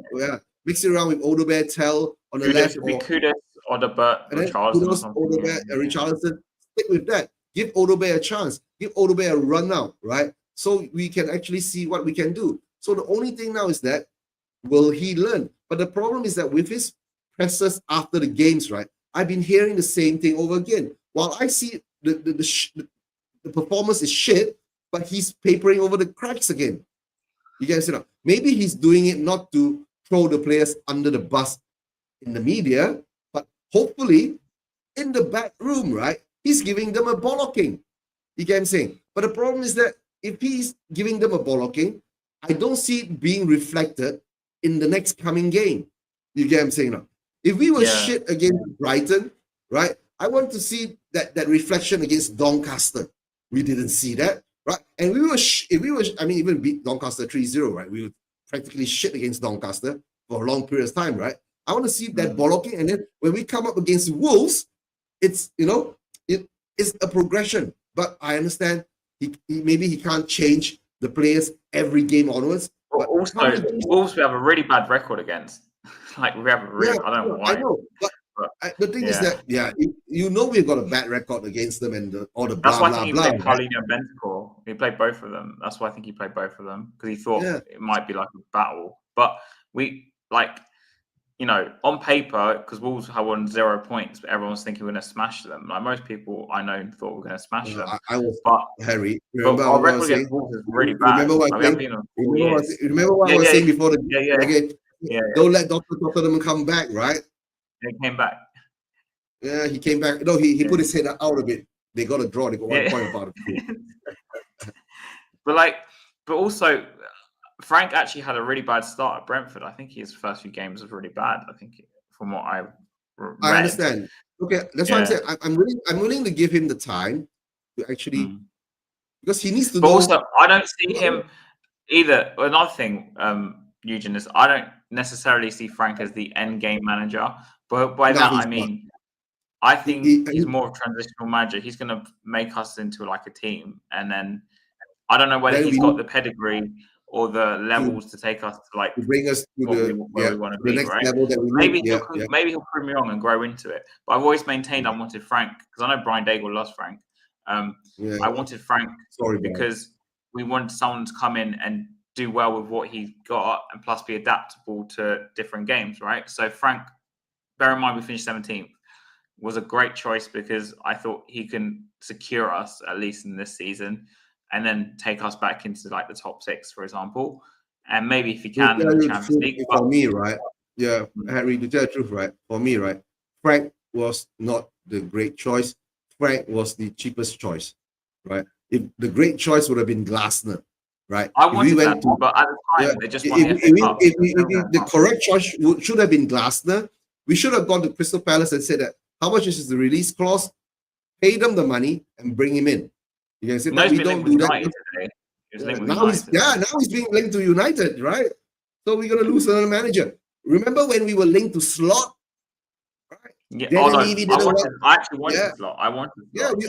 mix it around with Odegaard, Tell on the left. Kudus, Odegaard, Richarlison. Richarlison. Stick with that. Give Odegaard a chance. Give Odegaard a run now, right? So we can actually see what we can do. So the only thing now is that, will he learn? But the problem is that with his presses after the games, right? I've been hearing the same thing over again. While I see the performance is shit, but he's papering over the cracks again. You guys know, maybe he's doing it not to throw the players under the bus in the media, but hopefully in the back room, right? He's giving them a bollocking. You get what I'm saying? But the problem is that if he's giving them a bollocking, I don't see it being reflected in the next coming game. You get what I'm saying now? If we were shit against Brighton, right? I want to see that reflection against Doncaster. We didn't see that, right? And even beat Doncaster 3-0, right? We were practically shit against Doncaster for a long period of time, right? I want to see that bollocking, and then when we come up against Wolves, it's it's a progression. But I understand maybe he can't change the players every game onwards. But also, Wolves we have a really bad record against. Like we have a really, I don't know why. I know, but the thing is that we've got a bad record against them and all the blah. That's why I think he played Paulina and Bentancur. He played both of them. That's why I think he played both of them, because he thought it might be like a battle. But we on paper, because Wolves have won 0 points, but everyone's thinking we're going to smash them. Like most people I know thought we're going to smash them. I was, but Harry, remember our record against Wolves is really bad. Remember what I was saying before the don't let Dr. Tottenham come back, right? He came back. Yeah, he came back. No, he put his head out a bit. They got a draw. They got 1 point about it. But also, Frank actually had a really bad start at Brentford. I think his first few games was really bad. I think from what I read. I understand. Okay, that's what I'm saying. I'm willing to give him the time to actually because he needs to. But also, I don't see him either. Another thing, Eugene, is I don't necessarily see Frank as the end game manager. But by that I mean, I think he's more of a transitional manager. He's going to make us into like a team, and then I don't know whether he's got the pedigree or the levels to take us to like to bring us to where we want to be, next right? level that we maybe he'll prove me wrong and grow into it. But I've always maintained I wanted Frank, because I know Brian Daigle loves Frank. I wanted Frank because we wanted someone to come in and do well with what he got, and plus be adaptable to different games, right? So Frank, bear in mind we finished 17th, was a great choice because I thought he can secure us at least in this season, and then take us back into like the top 6, for example, and maybe if he can in the Champions League. For me, right? Yeah, Harry, to tell the truth, right? For me, right? Frank was not the great choice Frank was the cheapest choice, right? If the great choice would have been Glasner, right? I If wanted we went that, to, but at the time yeah, they just won the FA Cup. the correct choice should have been Glasner. We should have gone to Crystal Palace and said that how much is the release clause? Pay them the money and bring him in. You can say, but we don't do that. Now he's being linked to United, right? So we're gonna lose another manager. Remember when we were linked to Slot? Right? Yeah, I actually wanted Slot. I wanted Slot. Yeah, we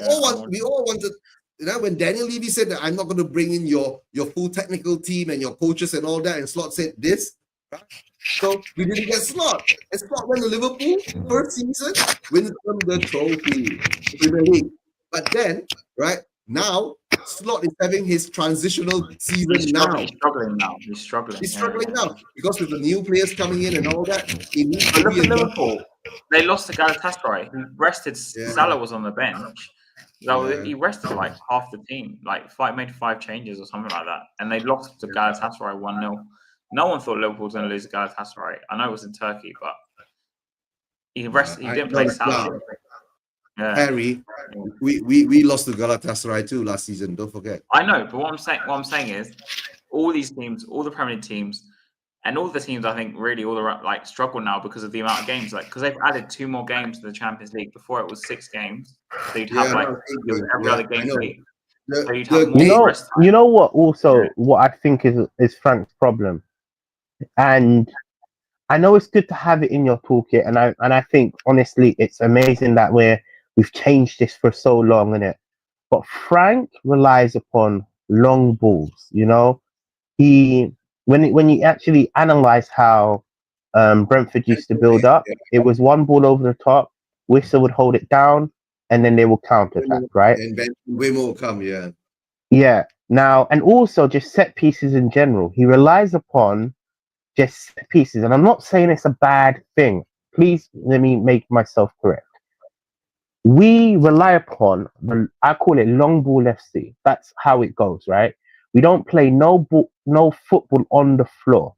all wanted. You know, when Daniel Levy said that I'm not going to bring in your full technical team and your coaches and all that, and Slot said this, right? So we didn't get Slot. And Slot went to Liverpool first season, wins them the trophy, Premier League. But then, right now, Slot is having his transitional season now. He's struggling now. He's struggling now because with the new players coming in and all that. But look at Liverpool. They lost to Galatasaray, who rested. Salah was on the bench. So he rested like half the team, made 5 changes or something like that. And they lost to Galatasaray 1-0. No one thought Liverpool was going to lose to Galatasaray. I know it was in Turkey, but he didn't play Salah. Yeah. Harry, we lost to Galatasaray too last season. Don't forget. I know, but what I'm saying is, all these teams, all the Premier League teams, and all the teams, I think, really all the struggle now because of the amount of games. Because they've added 2 more games to the Champions League. Before it was 6 games, so you'd have every other game week. So you'd have more you know what? Also, what I think is Frank's problem, and I know it's good to have it in your toolkit, and I think honestly, it's amazing that we've changed this for so long, innit? But Frank relies upon long balls. You know, when you actually analyze how Brentford used to build up, it was one ball over the top. Whistle would hold it down, and then they will counter attack, right? And then Wim will come, yeah. Now, and also just set pieces in general. He relies upon just set pieces, and I'm not saying it's a bad thing. Please let me make myself correct. We rely upon I call it long ball FC. That's how it goes, right? We don't play no football on the floor.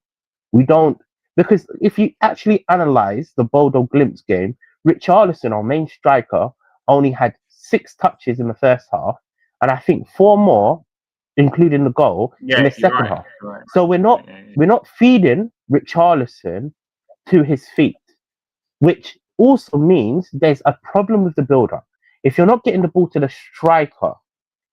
We don't, because if you actually analyze the Bodo Glimpse game, Richarlison, our main striker, only had 6 touches in the first half, and I think 4 more, including the goal, in the second half. Right. So we're not feeding Richarlison to his feet, which also means there's a problem with the build-up. If you're not getting the ball to the striker,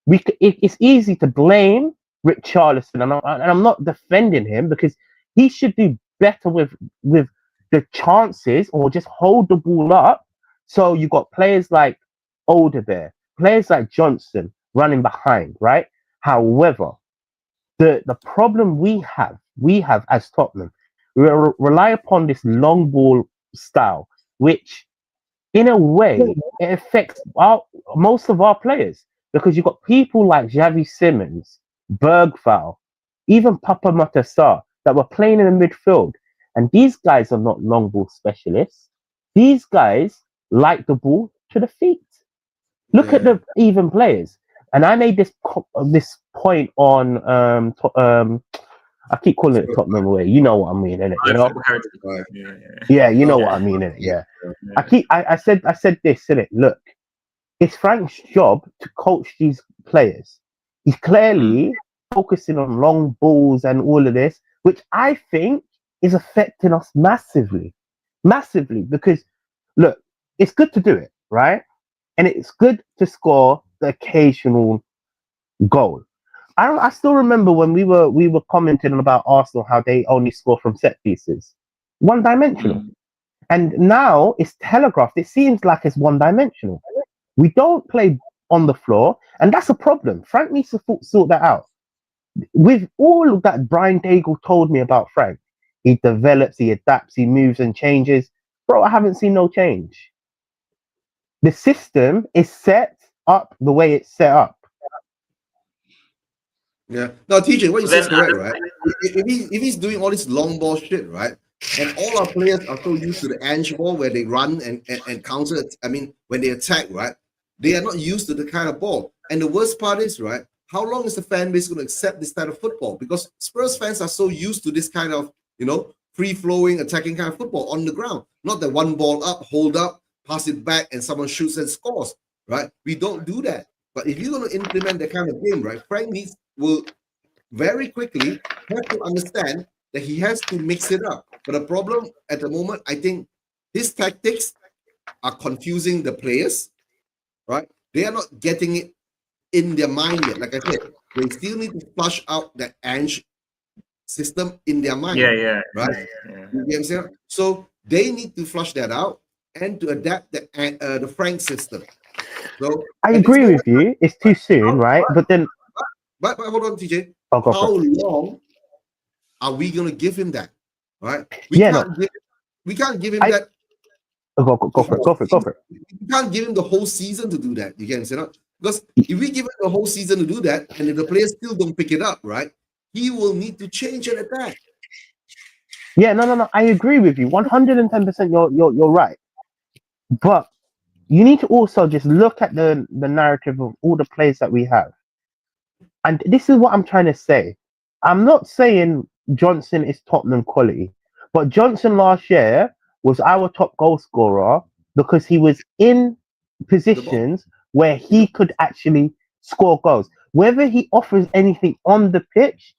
it's easy to blame Richarlison, and I'm not defending him because he should do better with the chances, or just hold the ball up. So you've got players like Alderweireld, players like Johnson running behind, right? However, the problem we have as Tottenham, we rely upon this long ball style, which in a way it affects most of our players, because you've got people like Xavi Simons, Bergvall, even Papa Matasar that were playing in the midfield. And these guys are not long ball specialists. These guys like the ball to the feet. Look at the even players. And I made this point on I keep calling it Tottenham away. You know what I mean, innit? You know? Yeah, you know what I mean, innit? Yeah. I said this, innit? Look, it's Frank's job to coach these players. He's clearly focusing on long balls and all of this, which I think is affecting us massively, because look, it's good to do it, right? And it's good to score the occasional goal. I still remember when we were commenting about Arsenal, how they only score from set pieces, one-dimensional. And now it's telegraphed. It seems like it's one-dimensional. We don't play on the floor, and that's a problem. Frank needs to sort that out. With all of that Brian Daigle told me about Frank, he develops, he adapts, he moves and changes. Bro, I haven't seen no change. The system is set up the way it's set up. Yeah. No, TJ, what you said is correct, right? If he's doing all this long ball shit, right? And all our players are so used to the Ange ball where they run and counter. I mean, when they attack, right? They are not used to the kind of ball. And the worst part is, right? How long is the fan base going to accept this kind of football? Because Spurs fans are so used to this kind of, free-flowing, attacking kind of football on the ground. Not that one ball up, hold up, pass it back, and someone shoots and scores, right? We don't do that. But if you're going to implement that kind of game, right, Frank will very quickly have to understand that he has to mix it up. But the problem at the moment, I think his tactics are confusing the players, right? They are not getting it in their mind yet. Like I said, they still need to flush out that Ange system in their mind, Yeah. right? You get what I'm saying? So they need to flush that out and to adapt the Frank system. So I at this agree moment, with you. It's too soon, right? But then, but hold on, TJ. oh, go for How it. long are we gonna give him that? Right? We Yeah, no, can't give him that. go for it. Go for it. Go for it. You can't give him the whole season to do that. You get what I'm saying? Because if we give him the whole season to do that, and if the players still don't pick it up, right, he will need to change and attack. Yeah, no. I agree with you. 110%. You're right. But you need to also just look at the narrative of all the players that we have. And this is what I'm trying to say. I'm not saying Johnson is Tottenham quality, but Johnson last year was our top goal scorer because he was in positions where he could actually score goals. Whether he offers anything on the pitch,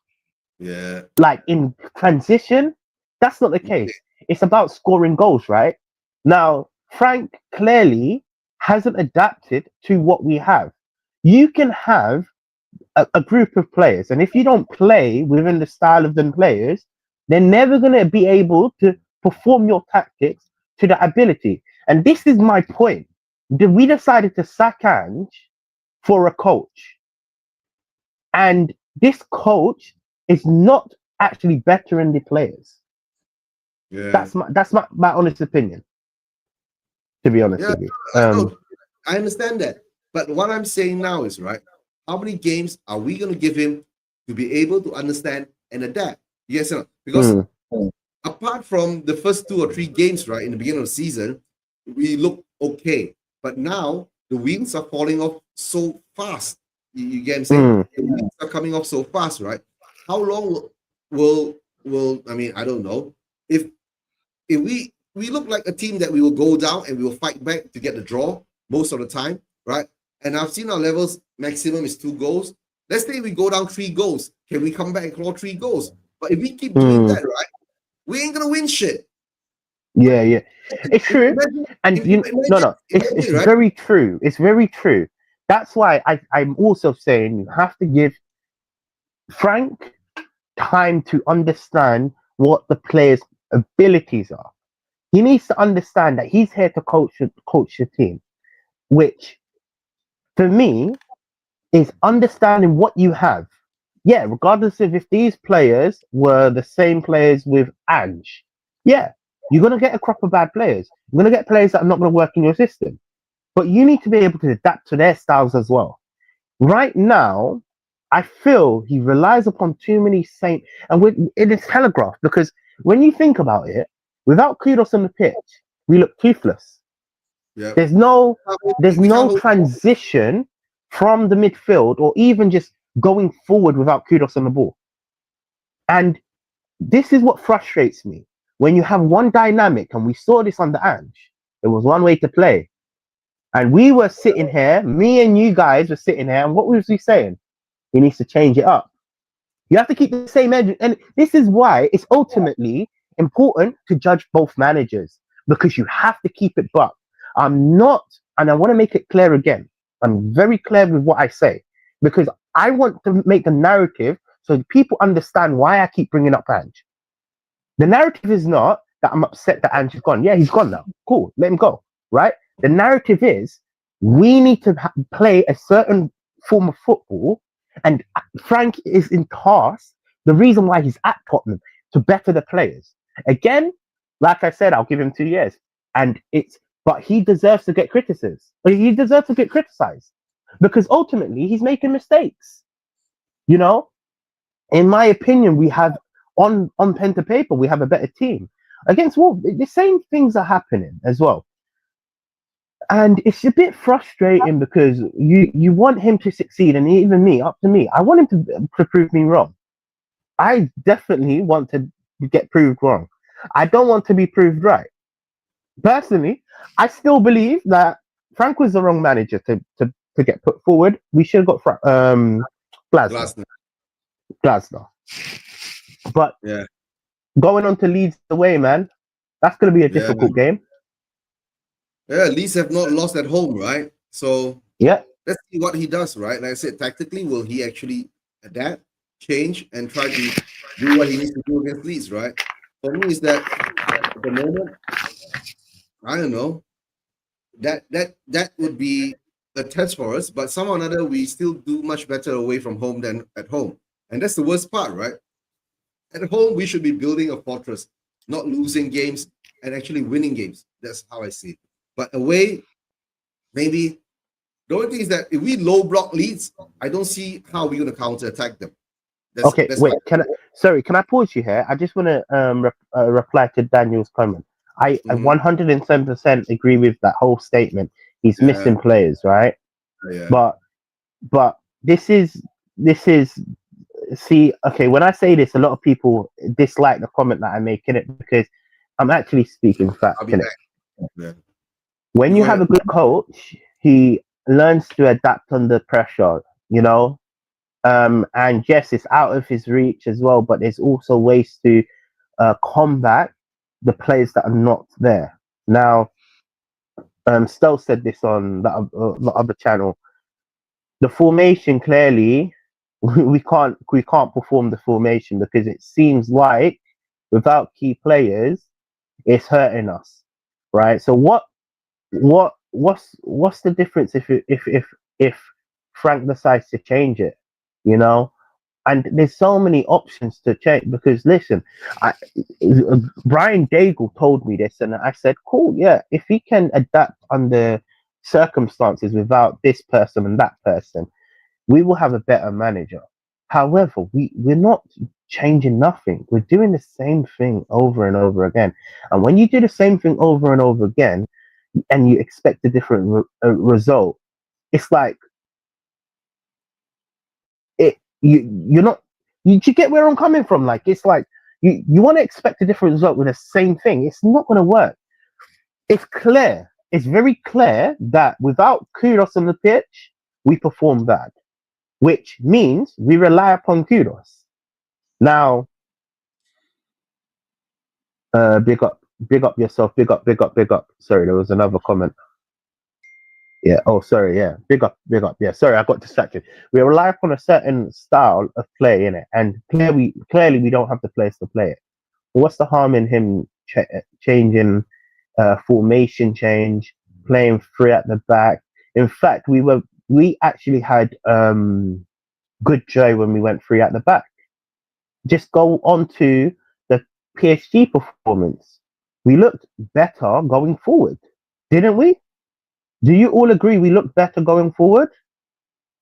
Yeah, like in transition, that's not the case. It's about scoring goals, right? Now, Frank clearly hasn't adapted to what we have. You can have a group of players, and if you don't play within the style of them players, they're never going to be able to perform your tactics to the ability. And this is my point. We decided to sack Ange for a coach, and this coach is not actually bettering the players. yeah. That's my honest opinion. To be honest with you, I understand that. But what I'm saying now is, right, how many games are we going to give him to be able to understand and adapt? Yes or no? Because apart from the first 2 or 3 games, right, in the beginning of the season, we look okay. But now the wheels are falling off so fast. You get what I'm saying? The wheels are coming off so fast, right? How long will I mean, I don't know. If we look like a team that we will go down and we will fight back to get the draw most of the time, right? And I've seen our levels maximum is 2 goals. Let's say we go down 3 goals. Can we come back and claw 3 goals? But if we keep doing that, right, we ain't gonna win shit. Yeah. It's true. And it's right? very true. It's very true. That's why I'm also saying you have to give Frank time to understand what the players' abilities are. He needs to understand that he's here to coach the team, which for me is understanding what you have. Yeah, regardless of if these players were the same players with Ange, yeah, you're gonna get a crop of bad players. You're gonna get players that are not gonna work in your system. But you need to be able to adapt to their styles as well. Right now, I feel he relies upon too many same, and it is telegraphed because when you think about it, without Kudos on the pitch, we look toothless. Yeah. There's no transition from the midfield or even just going forward without Kudos on the ball. And this is what frustrates me. When you have one dynamic, and we saw this under Ange, it was one way to play. And we were sitting here, me and you guys were sitting here, and what was he saying? He needs to change it up. You have to keep the same edge. And this is why it's ultimately important to judge both managers, because you have to keep it buck. I'm not, and I want to make it clear again. I'm very clear with what I say, because I want to make the narrative so people understand why I keep bringing up Ange. The narrative is not that I'm upset that Ange is gone. Yeah, he's gone now. Cool, let him go, right? The narrative is we need to play a certain form of football, and Frank is in task. The reason why he's at Tottenham to better the players. Again, like I said, I'll give him 2 years, but he deserves to get criticized. He deserves to get criticized because ultimately he's making mistakes. You know, in my opinion, we have on pen to paper we have a better team. Against Wolves, the same things are happening as well. And it's a bit frustrating because you want him to succeed, and even me, up to me, I want him to prove me wrong. I definitely want to get proved wrong. I don't want to be proved right. Personally, I still believe that Frank was the wrong manager to get put forward. We should have got Glasner. But Yeah. going on to Leeds away, man, that's going to be a difficult game. Yeah, Leeds have not lost at home, right? So yeah, let's see what he does, right? Like I said, tactically, will he actually adapt, change, and try to do what he needs to do against Leeds, right? For me, is that at the moment, I don't know. That would be a test for us, but somehow or another, we still do much better away from home than at home. And that's the worst part, right? At home, we should be building a fortress, not losing games and actually winning games. That's how I see it. But away, maybe the only thing is that if we low block Leeds, I don't see how we're going to counter attack them. Wait. Can I pause you here? I just want to reply to Daniel's comment. I 110% agree with that whole statement. He's missing players, right? Yeah. But this is see, okay, when I say this, a lot of people dislike the comment that I make in it because I'm actually speaking fact in it. Yeah. When you have a good coach, he learns to adapt under pressure, you know. And yes, it's out of his reach as well, but there's also ways to combat the players that are not there. Now, Stel said this on the other channel. The formation, clearly, we can't perform the formation because it seems like without key players, it's hurting us, right? So what's the difference if Frank decides to change it, you know? And there's so many options to change because listen, Brian Daigle told me this, and I said, cool, yeah, if he can adapt under circumstances without this person and that person, we will have a better manager. However, we're not changing nothing. We're doing the same thing over and over again. And when you do the same thing over and over again, and you expect a different result, it's like you're not. You get where I'm coming from? Like it's like you want to expect a different result with the same thing. It's not going to work. It's clear. It's very clear that without Kudos on the pitch, we perform bad, which means we rely upon Kudos. Now, big up yourself. Big up. Sorry, there was another comment. Yeah. Oh, sorry. Yeah. Big up. Yeah. Sorry, I got distracted. We rely upon a certain style of play in it, and clearly we don't have the players to play it. What's the harm in him changing formation change, playing three at the back? In fact, we actually had good joy when we went three at the back. Just go on to the PSG performance. We looked better going forward, didn't we? Do you all agree we look better going forward?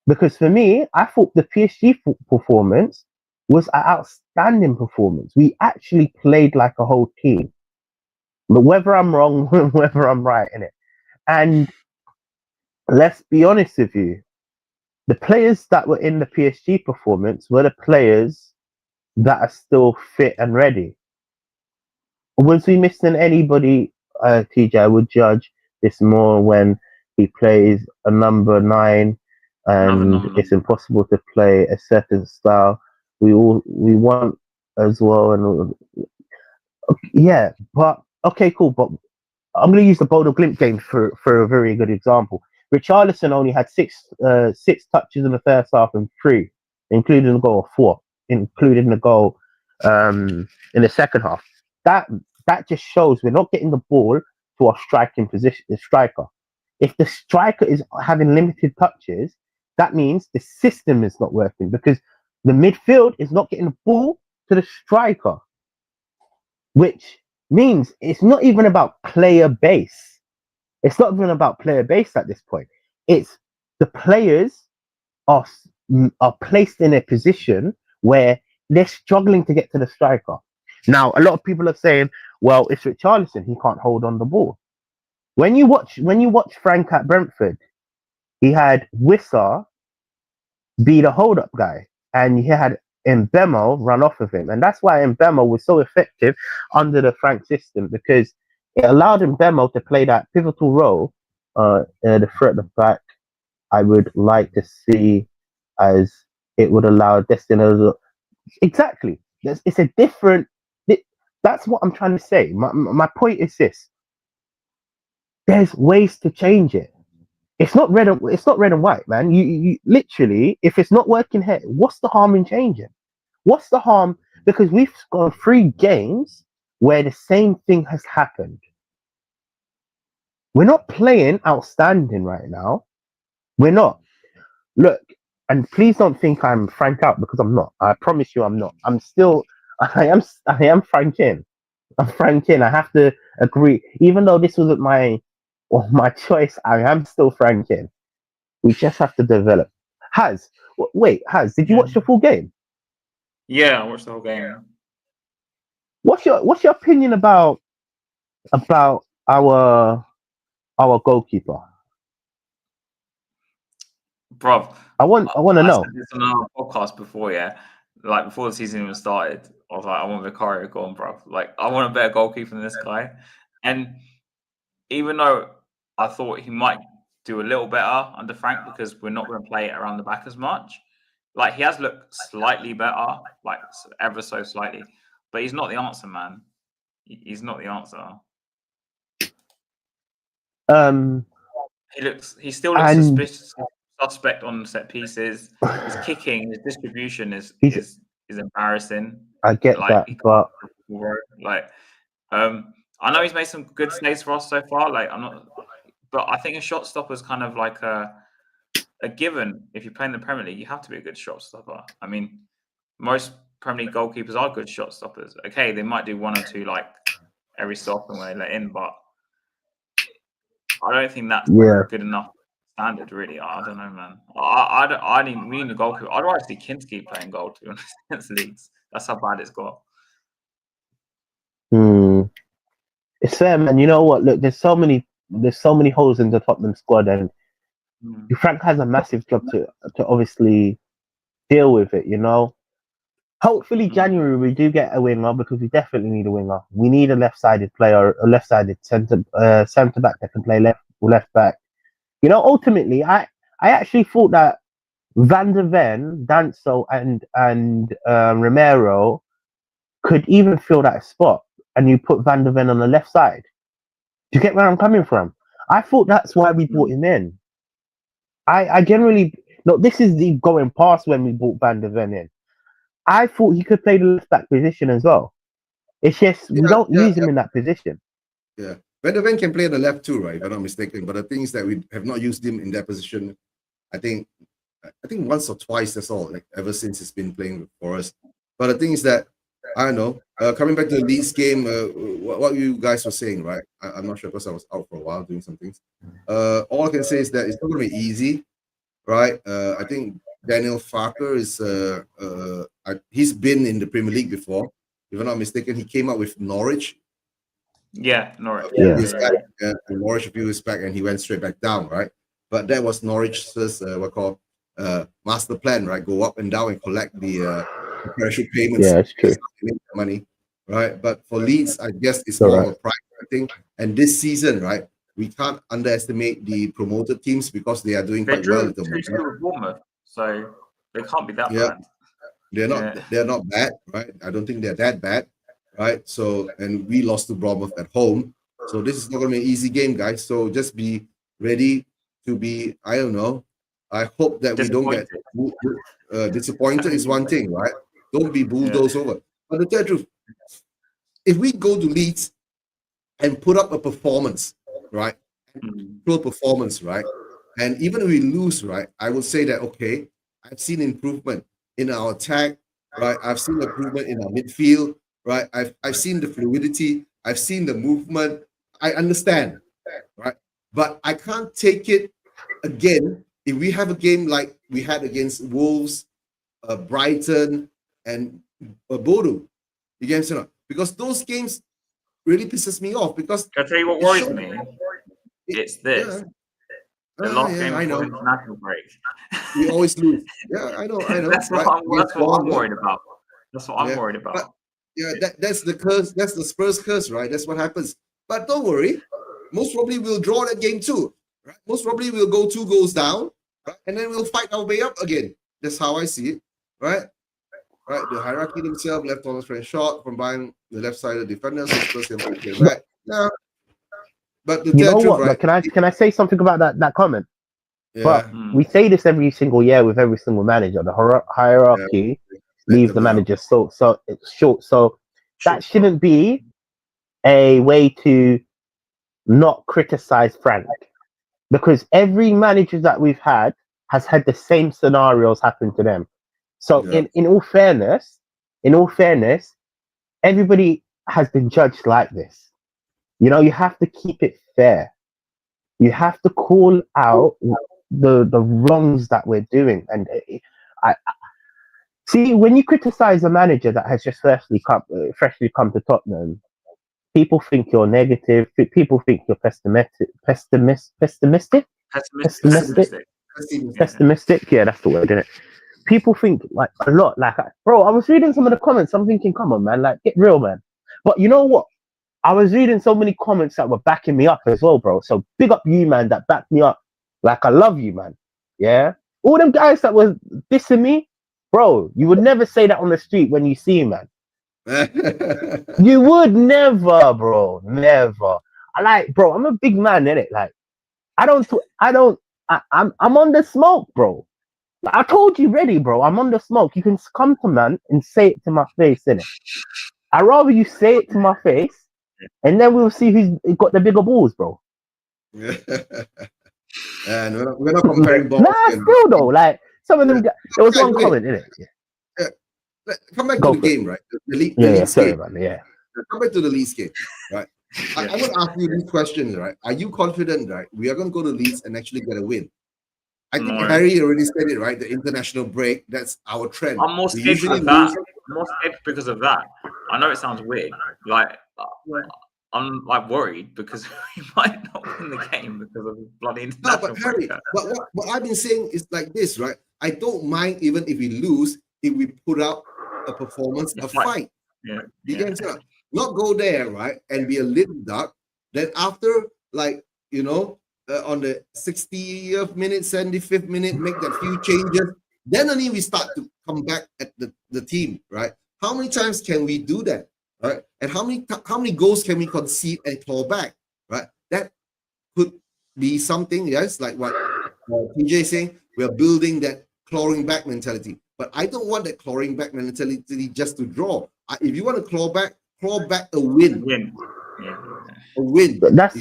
Because for me, I thought the PSG performance was an outstanding performance. We actually played like a whole team. But whether I'm wrong, whether I'm right in it. And let's be honest with you, the players that were in the PSG performance were the players that are still fit and ready. Was we missing anybody, TJ? I would judge this more when he plays a number 9 and it's impossible to play a certain style. We want as well, and yeah, but okay, cool. But I'm going to use the Bodo Glimt game for a very good example. Richarlison only had six touches in the first half and 3, including the goal, 4, including the goal in the second half. That just shows we're not getting the ball to our striking position, the striker. If the striker is having limited touches, that means the system is not working because the midfield is not getting the ball to the striker, which means it's not even about player base. It's not even about player base at this point. It's the players are placed in a position where they're struggling to get to the striker. Now, a lot of people are saying, well, it's Richarlison, he can't hold on the ball. When you watch Frank at Brentford, he had Wissa be the hold-up guy, and he had Mbemo run off of him. And that's why Mbemo was so effective under the Frank system, because it allowed Mbemo to play that pivotal role the threat at the back, I would like to see as it would allow Destiny. Exactly. It's a different. That's what I'm trying to say. My point is this: there's ways to change it. It's not red and white, man. You literally, if it's not working here, what's the harm in changing? What's the harm? Because we've got 3 games where the same thing has happened. We're not playing outstanding right now. We're not. Look, and please don't think I'm frank out because I'm not. I promise you, I'm not. I'm still. I am franking. I'm franking. I have to agree. Even though this wasn't my choice, I am still franking. We just have to develop. Wait, did you watch the full game? Yeah, I watched the whole game. What's your opinion about our goalkeeper? Bruv, I want to know. said this on our podcast before, yeah. Like before the season even started, I was like, I want Vicario gone, bruv. Like, I want a better goalkeeper than this guy. And even though I thought he might do a little better under Frank because we're not going to play it around the back as much, like he has looked slightly better, like ever so slightly, but he's not the answer, man. He's not the answer. He still looks suspect on set pieces. His kicking, his distribution is embarrassing. I get that, but I know he's made some good saves for us so far. Like but I think a shot stopper is kind of like a given. If you're playing the Premier League, you have to be a good shot stopper. I mean, most Premier League goalkeepers are good shot stoppers. Okay, they might do 1 or 2 like every so often when they let in, but I don't think that's good enough standard, really. I don't know, man. We need a goalkeeper. I'd rather see Kinski playing goal, to be honest, against Leeds. That's how bad it's got. It's fair, man. You know what? Look, there's so many holes in the Tottenham squad, and Frank has a massive job to obviously deal with it. You know, hopefully January we do get a winger because we definitely need a winger. We need a left-sided player, a left-sided centre back that can play left back. You know, ultimately, I actually thought that Van der Ven, Danso, and Romero could even fill that spot, and you put Van der Ven on the left side. Do you get where I'm coming from? I thought that's why we brought him in. I generally this is the going past when we brought Van der Ven in. I thought he could play the left back position as well. It's just we don't use him in that position. Yeah, Van der Ven can play on the left too, right? If I'm not mistaken. But the thing is that we have not used him in that position. I think once or twice. That's all. Like ever since he's been playing for us. But the thing is that I don't know. Coming back to the Leeds game, what you guys were saying, right? I'm not sure because I was out for a while doing some things. All I can say is that it's not going to be easy, right? I think Daniel Farker is he's been in the Premier League before. If I'm not mistaken, he came out with Norwich. Yeah, Norwich. Norwich a few years back, and he went straight back down, right? But that was Norwich's master plan, right? Go up and down and collect the parachute payments. Yeah, it's true. Money, right? But for Leeds, I guess it's more of a pride thing. And this season, right, we can't underestimate the promoted teams because they are doing quite well at the moment. So they can't be that bad. They're not bad, right? I don't think they're that bad, right? So, and we lost to Bournemouth at home. So this is not going to be an easy game, guys. So just be ready to be, I don't know. I hope that we don't get disappointed is one thing, right? Don't be bulldozed over. But to tell the truth, if we go to Leeds and put up a performance, right? Full performance, right? And even if we lose, right, I will say that, okay, I've seen improvement in our attack, right? I've seen improvement in our midfield, right? I've seen the fluidity. I've seen the movement. I understand, right? But I can't take it again if we have a game like we had against Wolves, Brighton, and Bodo against because those games really pisses me off. Because I'll tell you what worries me. It's this. The last game before the international break. We always lose. Yeah, I know. That's what I'm worried about. That's what I'm worried about. But, that's the curse. That's the Spurs curse, right? That's what happens. But don't worry. Most probably we'll draw that game too, Right? Most probably we'll go 2 goals down, right? And then we'll fight our way up again. That's how I see it, right? Right, the hierarchy themselves, left corner straight shot from behind the left side of the defenders, so Spurs can get back. Yeah, but the You know truth, what? right? But can I say something about that comment? But Yeah, we say this every single year with every single manager. The hierarchy leaves the manager so it's short. So that shouldn't be a way to not criticize Frank, because every manager that we've had has had the same scenarios happen to them. So in all fairness, everybody has been judged like this. You know, you have to keep it fair. You have to call out the wrongs that we're doing. And I see, when you criticize a manager that has just freshly come to Tottenham, people think you're negative. People think you're pessimistic. Pessimistic. Yeah, that's the word, isn't it? People think like a lot. Like, bro, I was reading some of the comments. I'm thinking, come on, man, like, get real, man. But you know what? I was reading so many comments that were backing me up as well, bro. So big up you, man, that backed me up. Like, I love you, man. Yeah. All them guys that were dissing me, bro, you would never say that on the street when you see him, man. You would never, bro. Never. Bro, I'm a big man, innit? Like, I'm on the smoke, bro. Like, I told you already, bro. I'm on the smoke. You can come to man and say it to my face, innit? I'd rather you say it to my face, and then we'll see who's got the bigger balls, bro. And we're not comparing balls. Nah, still though, like some of them. There was one comment in it. Come back to the game, right? The Leeds sorry, game. man. Yeah. Come back to the Leeds game, right? I'm going to ask you these questions, right? Are you confident, right? We are going to go to Leeds and actually get a win. I think Harry already said it, right? The international break, that's our trend. I'm more scared because of that. I'm more scared because of that. I know it sounds weird. Like, I'm like worried because we might not win the game because of bloody international break. No, but Harry, what I've been saying is like this, right? I don't mind even if we lose, if we put out a performance, a fight. Yeah. You get it? Not go there, right? And be a little duck. Then after, like, you know, on the 60th minute, 75th minute, make that few changes. Then only we start to come back at the team, right? How many times can we do that, right? And how many goals can we concede and claw back, right? That could be something, yes, like what TJ is saying. We are building that clawing back mentality. But I don't want that clawing back mentality just to draw. If you want to claw back a win. A win. But that's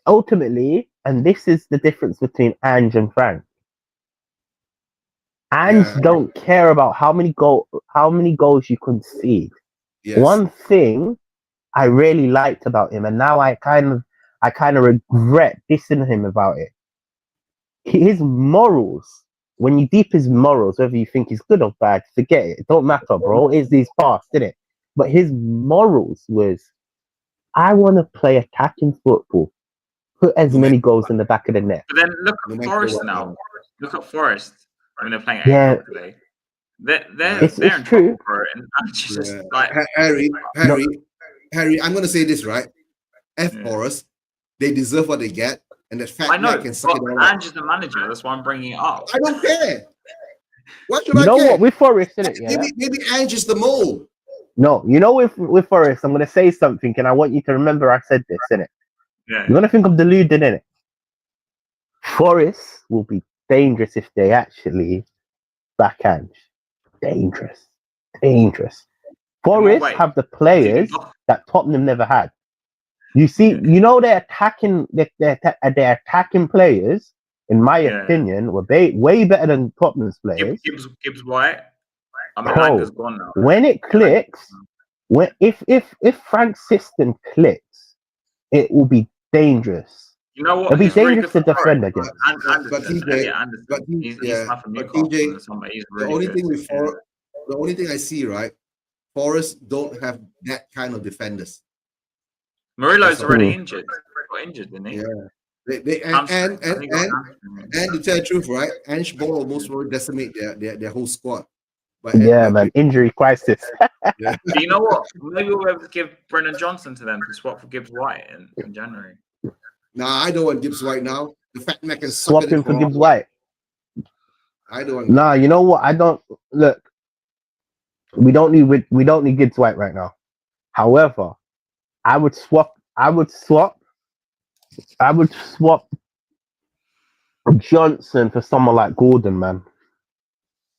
ultimately, and this is the difference between Ange and Frank. Ange don't care about how many goals you concede. Yes. One thing I really liked about him, and now I kind of regret dissing him about it. His morals. When you deep his morals, whether you think he's good or bad, forget it. It don't matter, bro. It's his past, isn't it? But his morals was, I want to play attacking football. Put as many goals in the back of the net. But then look at Forest now. Look at Forest. I mean, they're playing 8 today. They're in trouble for it. And just like Harry, I'm going to say this, right? Forest, they deserve what they get. And the fact I know, can suck it all Ange is the manager. That's why I'm bringing it up. I don't care. What should I care? You know what? With Forest, isn't it? Yeah? Maybe Ange is the mole. No, you know, with Forest, I'm going to say something, and I want you to remember I said this, innit? Yeah. You're going to think I'm deluded, innit? Forest will be dangerous if they actually back Ange. Dangerous. Forest have the players that Tottenham never had. You see, you know, they're attacking players, in my opinion, were way better than Tottenham's players. Gibbs White. I mean, Langer's gone now. When it clicks, if Frank's system clicks, it will be dangerous. You know what? It'll be dangerous to defend against. But TJ, the only thing I see, right? Forest don't have that kind of defenders. Murillo's already injured. Got injured, didn't he? Yeah. And to tell the truth, right? Ange Ball almost will decimate their whole squad. But man, injury crisis. Yeah. Do you know what? Maybe we'll be able to give Brennan Johnson to them to swap for Gibbs White in January. Nah, I don't want Gibbs White now. The fat man can suck Swap at him it for for Gibbs White. I don't want. Nah, you know what? I don't look. We don't need Gibbs White right now. However, I would swap Johnson for someone like Gordon, man.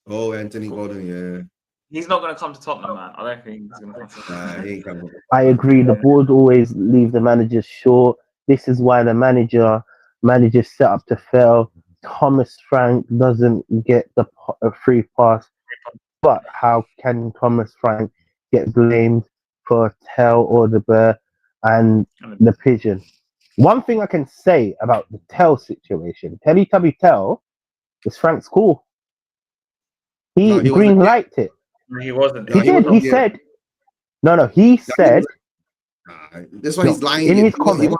Oh, Anthony Gordon, yeah. He's not going to come to Tottenham, man. I don't think he's going to come to Nah, Tottenham. he ain't coming. I agree. The board always leave the managers short. This is why the managers set up to fail. Thomas Frank doesn't get a free pass. But how can Thomas Frank get blamed for Tell or the Bear and the Pigeon? One thing I can say about the Tell situation, Teletubby Tell, is Frank's cool. He green lighted it. No, he wasn't. He did. He said, no. He said. That's why he's lying. In his comments,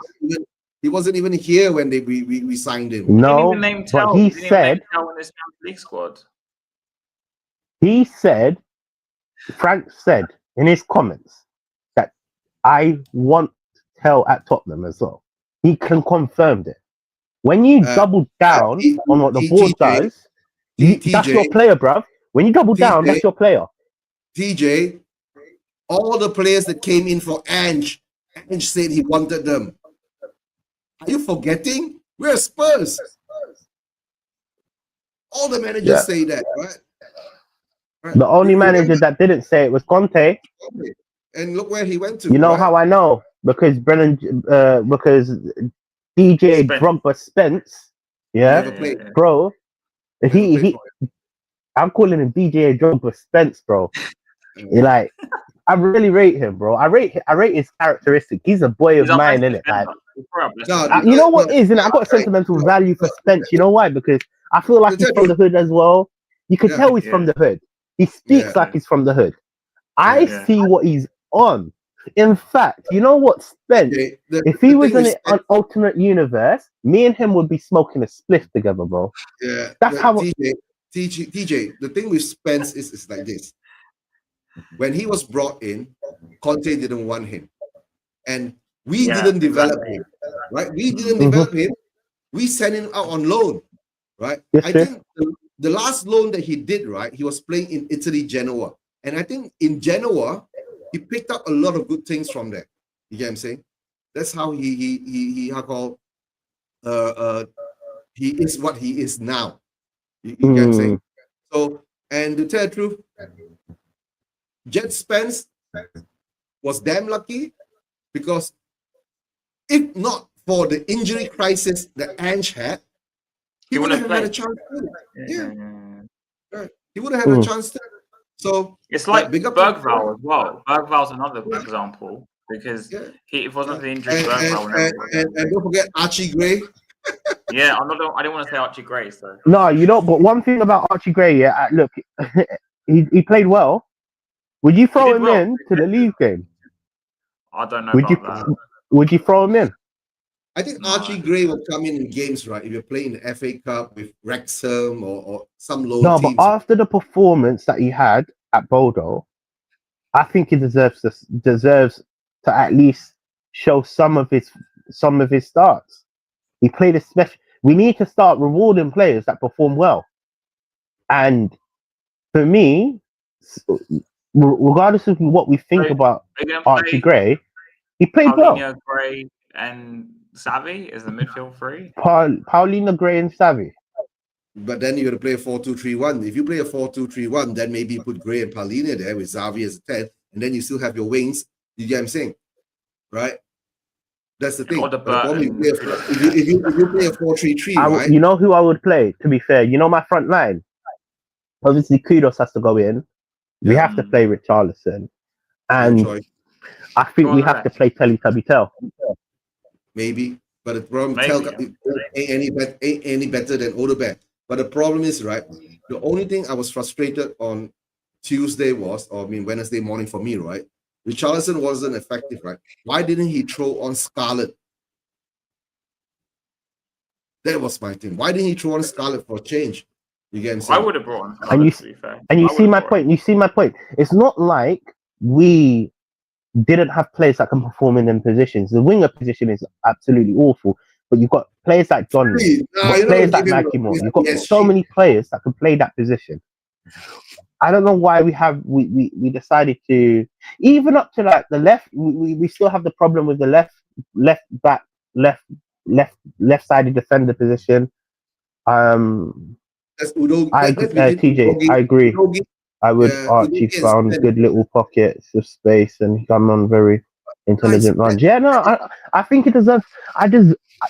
he wasn't even here when we signed him. No, but he said in this League squad. He said, Frank said in his comments that I want Tell at Tottenham as well. He confirmed it. When you double down on what the board does, that's your player, bruv. When you double down, that's your player. TJ, all the players that came in for Ange said he wanted them. Are you forgetting? We're Spurs. All the managers say that, right? The only manager that didn't say it was Conte. And look where he went to. You know how I know? Because because DJ Drogba Spence, bro. I'm calling him DJ Drogba Spence, bro. Like, I really rate him, bro. I rate his characteristic. He's a boy of mine, innit? Like, you know what is, innit? I got a sentimental value for Spence. You know why? Because I feel like he's from the hood as well. You can tell he's from the hood. He speaks like he's from the hood. I see what he's on. In fact, you know what, Spence? If he was in an alternate universe, me and him would be smoking a spliff together, bro. Yeah, that's how. TJ, the thing with Spence is like this. When he was brought in, Conte didn't want him, and we didn't develop him, right? We didn't develop him. We sent him out on loan, right? I think the last loan that he did, right? He was playing in Italy, Genoa, and I think in Genoa he picked up a lot of good things from there. You get what I'm saying? That's how he is what he is now. You get what I'm saying? So, and to tell the truth, Jet Spence was damn lucky, because if not for the injury crisis that Ange had, he wouldn't have had a chance to. He would have had a chance to. So it's like Bergvall as well. Bergvall's another example, because if it wasn't for the injury, and don't forget Archie Gray. I didn't want to say Archie Gray. So no, you know, but one thing about Archie Gray, look, he played well. Would you throw him in to the League game? I don't know that. Would you throw him in? I think Archie Gray will come in games, right? If you're playing the FA Cup with Wrexham or some low teams. But after the performance that he had at Bodo, I think he deserves to at least show some of his starts. He played a special. We need to start rewarding players that perform well. And for me, regardless of what we think about Archie Gray, he played well. Gray and Savvy is the midfield three. Paulina Gray and Savvy. But then you're going to play a 4-2-3-1. If you play a 4-2-3-1, then maybe you put Gray and Paulina there with Xavi as a 10, and then you still have your wings. You get what I'm saying? Right? That's the thing. If you play a 4-3-3, right? You know who I would play, to be fair? You know my front line? Obviously, Kudos has to go in. We have to play Richarlison. And I think we have to play Teletubby Tell. Maybe. But the problem ain't any better than Odegaard. But the problem is, right, the only thing I was frustrated on Wednesday morning for me, right? Richarlison wasn't effective, right? Why didn't he throw on Scarlett? That was my thing. Why didn't he throw on Scarlett for a change? You get what I'm saying? I would have brought on Scarlett, to be fair. And you see my point. You see my point. It's not like we didn't have players that can perform in them positions. The winger position is absolutely awful. but you've got players like John, You're not players gonna like give him Nike a Moore. You've got PSG. so many players that can play that position. I don't know why we decided to, even up to like the left. We still have the problem with the left back, left sided defender position. That's Udo. I Let's begin TJ, Udogi. I agree. Udogi, I would yeah, Archie Udogi and found Sven. good little pockets of space and come on very intelligent Nice. runs. Yeah, no, I think it deserves.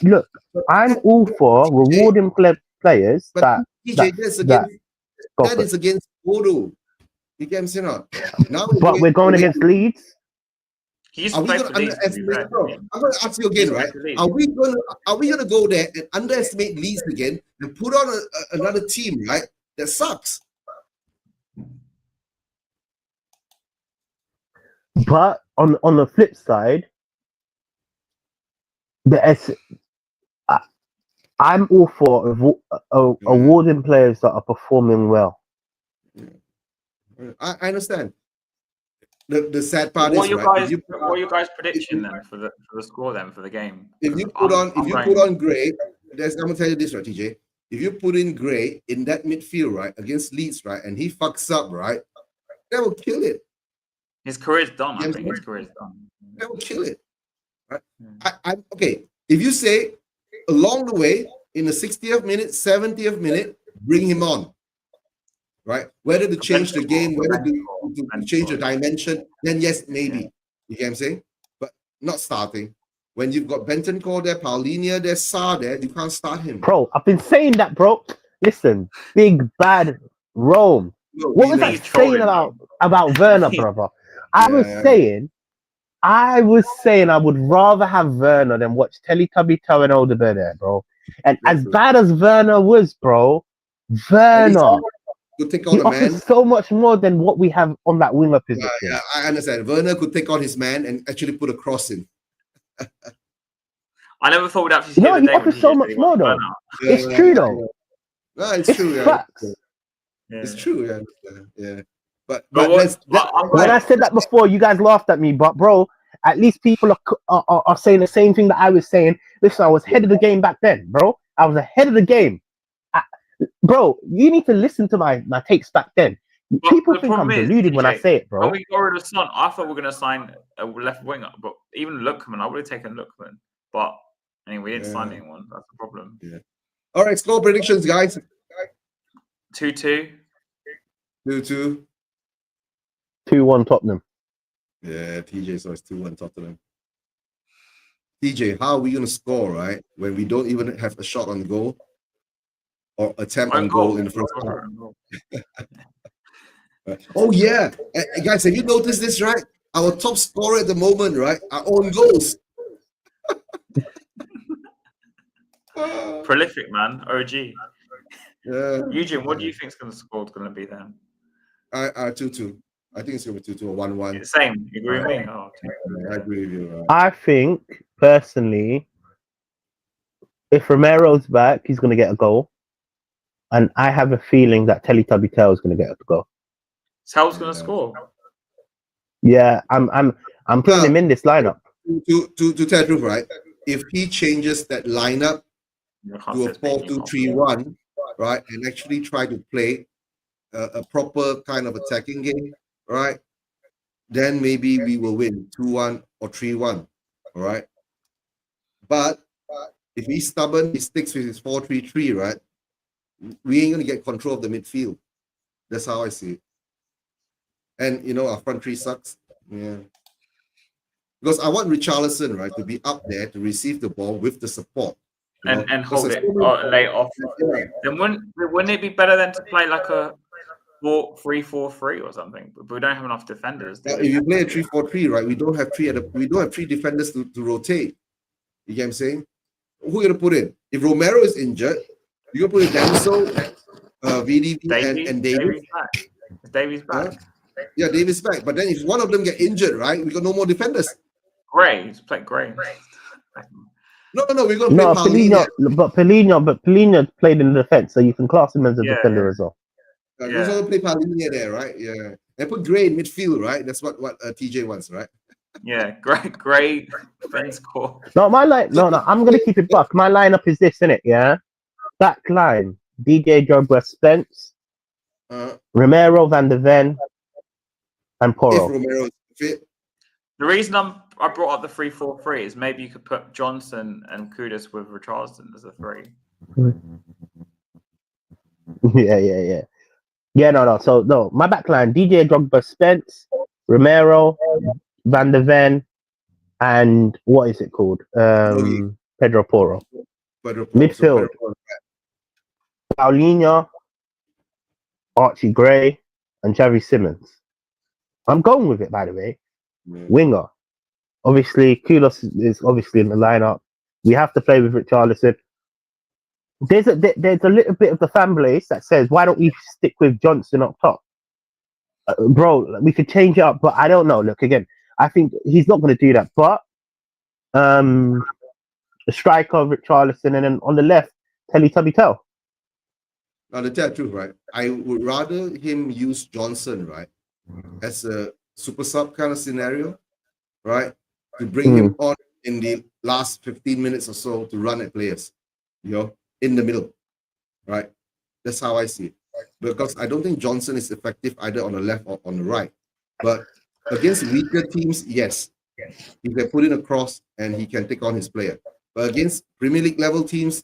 Look. I'm all for rewarding players But that TJ, go that for is it. against Bodo. You get me or not? Now But we're going against Leeds. He used Are to we play going for to Leeds, to be underestimate? fair, No, didn't he? I'm going to ask you He again, used to play right? for Leeds. Are we going to go there and underestimate Leeds again and put on another team, right? That sucks. But on the flip side, I'm all for awarding players that are performing well. I understand. The sad part What is, are right? What are your guys' prediction then for the score then for the game? If you put on Gray, I'm gonna tell you this, right, TJ. If you put in Gray in that midfield, right, against Leeds, right, and he fucks up, right, that will kill it. His career's done. I think his career's done. That will kill it. Right? I'm okay. If you say along the way in the 60th minute, 70th minute, bring him on. Right? Whether to change the game, whether to change the dimension, then yes, maybe. You get what I'm saying? But not starting. When you've got Bentancur there, Paulinho there, Sarr there, you can't start him. Bro, I've been saying that, bro. Listen, big bad Rome. What was I saying about Werner, brother? I was saying I would rather have Werner than watch Teletubby Toe and Odegaard there, bro. And as bad as Werner was, bro, Werner could take on he a man. offers so much more than what we have on that winger position. Yeah, I understand. Werner could take on his man and actually put a cross in. I never thought we'd actually see no, the he day offers so much more though. Yeah, it's true though. No, it's true. Yeah. It's true. Yeah. But when I said that before, you guys laughed at me. But bro, at least people are saying the same thing that I was saying. Listen, I was ahead of the game back then, bro. I was ahead of the game. Bro, you need to listen to my takes back then. People think I'm deluded when I say it, bro. When we got rid of Son, I thought we were going to sign a left winger, but even Lookman, I would have taken Lookman. But anyway, we didn't sign anyone. That's the problem. Yeah. All right, score predictions, guys. 2-2. 2-2. 2-1 Tottenham. Yeah, TJ, so it's 2-1 Tottenham. TJ, how are we going to score, right, when we don't even have a shot on goal or attempt on goal in the first half? Oh, yeah. Guys, have you noticed this, right? Our top scorer at the moment, right, our own goals. Prolific, man. OG. Yeah. Eugene, what do you think the score is going to be then? 2-2. I think it's going to be 2-2 or 1-1. Same. You agree with me? Oh, okay. I agree with you. I think, personally, if Romero's back, he's going to get a goal. And I have a feeling that Teletubby Tail is going to get a goal. Tail's going to score? Yeah, I'm putting him in this lineup. To tell the truth, right? If he changes that lineup to a 4-2-3-1, right, and actually try to play a proper kind of attacking game, right, then maybe we will win 2-1 or 3-1, all right? But if he's stubborn, he sticks with his 4-3-3, right, we ain't going to get control of the midfield. That's how I see it. And, our front three sucks. Yeah. Because I want Richarlison, right, to be up there to receive the ball with the support. And hold it or lay it off. Yeah. Then wouldn't it be better than to play like a 4-3-4-3 or something? But we don't have enough defenders. If you play a 3-4-3, right, we don't have three defenders to rotate. You get what I'm saying? Who are you gonna put in? If Romero is injured, you're gonna put in Denzel, VDB, and Davies. Davies back. Yeah, Davies back. But then if one of them get injured, right, we got no more defenders. Gray, he's playing Gray. No, we're gonna play Paulinho. But Paulinho played in the defense, so you can class him as a defender as well. We're gonna play Paulinho there, right? Yeah. And put Gray in midfield, right? That's what TJ wants, right? Yeah, great friends score. No, no, I'm gonna keep it buck. My lineup is this, innit? Yeah, back line: DJ Drogba, Spence, Romero, Van de Ven, and If Porro. Romero is fit, The reason I brought up the 3-4-3 is maybe you could put Johnson and Kudus with Richarlison as a 3. Yeah, no. So no, my back line: DJ Drogba, Spence, Romero, Van de Ven, and what is it called? Pedro Porro. Midfield: Paulinho, Archie Gray, and Xavi Simmons. I'm going with it, by the way. Winger. Obviously, Kudos is obviously in the lineup. We have to play with Richarlison. There's a little bit of the fan base that says, why don't we stick with Johnson up top? Bro, we could change it up, but I don't know. Look, again, I think he's not going to do that. But the striker, Richarlison, and then on the left, Tubby Tell. Now, to tell the truth, right, I would rather him use Johnson, right, as a super sub kind of scenario, right, to bring him on in the last 15 minutes or so to run at players, in the middle, right? That's how I see it. Because I don't think Johnson is effective either on the left or on the right. But against weaker teams, yes, he can put in a cross and he can take on his player. But against Premier League level teams,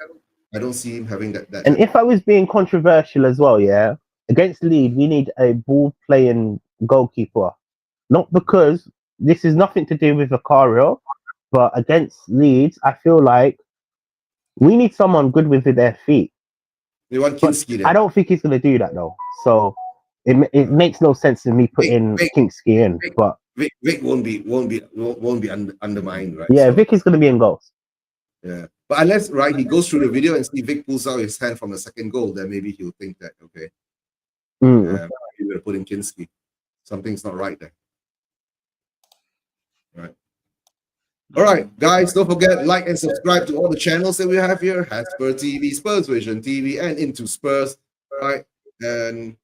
I don't see him having that. And if I was being controversial as well, yeah, against Leeds, we need a ball-playing goalkeeper. Not because this is nothing to do with Vicario, but against Leeds, I feel like we need someone good with their feet. They want Kinski there. I don't think he's going to do that though. So it makes no sense to me putting Kinski in. But Vic won't be undermined, right? Yeah, so Vic is going to be in goals. Yeah, but unless he goes through the video and see Vic pulls out his hand from the second goal, then maybe he'll think that you're going to put in Kinski. Something's not right there. Right. All right, guys, don't forget, like and subscribe to all the channels that we have here. Hasper TV, Spurs Vision TV, and Into Spurs, right? And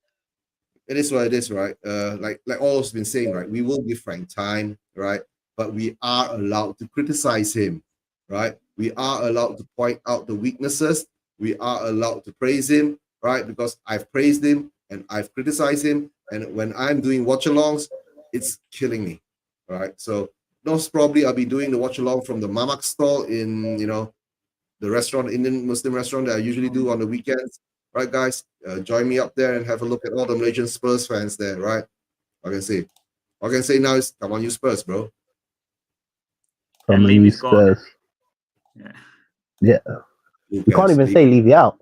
it is what it is, right? Like all's been saying, right? We will give Frank time, right? But we are allowed to criticize him, right? We are allowed to point out the weaknesses. We are allowed to praise him, right? Because I've praised him and I've criticized him. And when I'm doing watch-alongs, it's killing me, right? So most probably I'll be doing the watch-along from the Mamak stall in, the restaurant, Indian Muslim restaurant that I usually do on the weekends. Right, guys? Join me up there and have a look at all the Malaysian Spurs fans there, right? All I can say now is, come on, you Spurs, bro. And leave his Spurs. Yeah. You can't even say leave you out.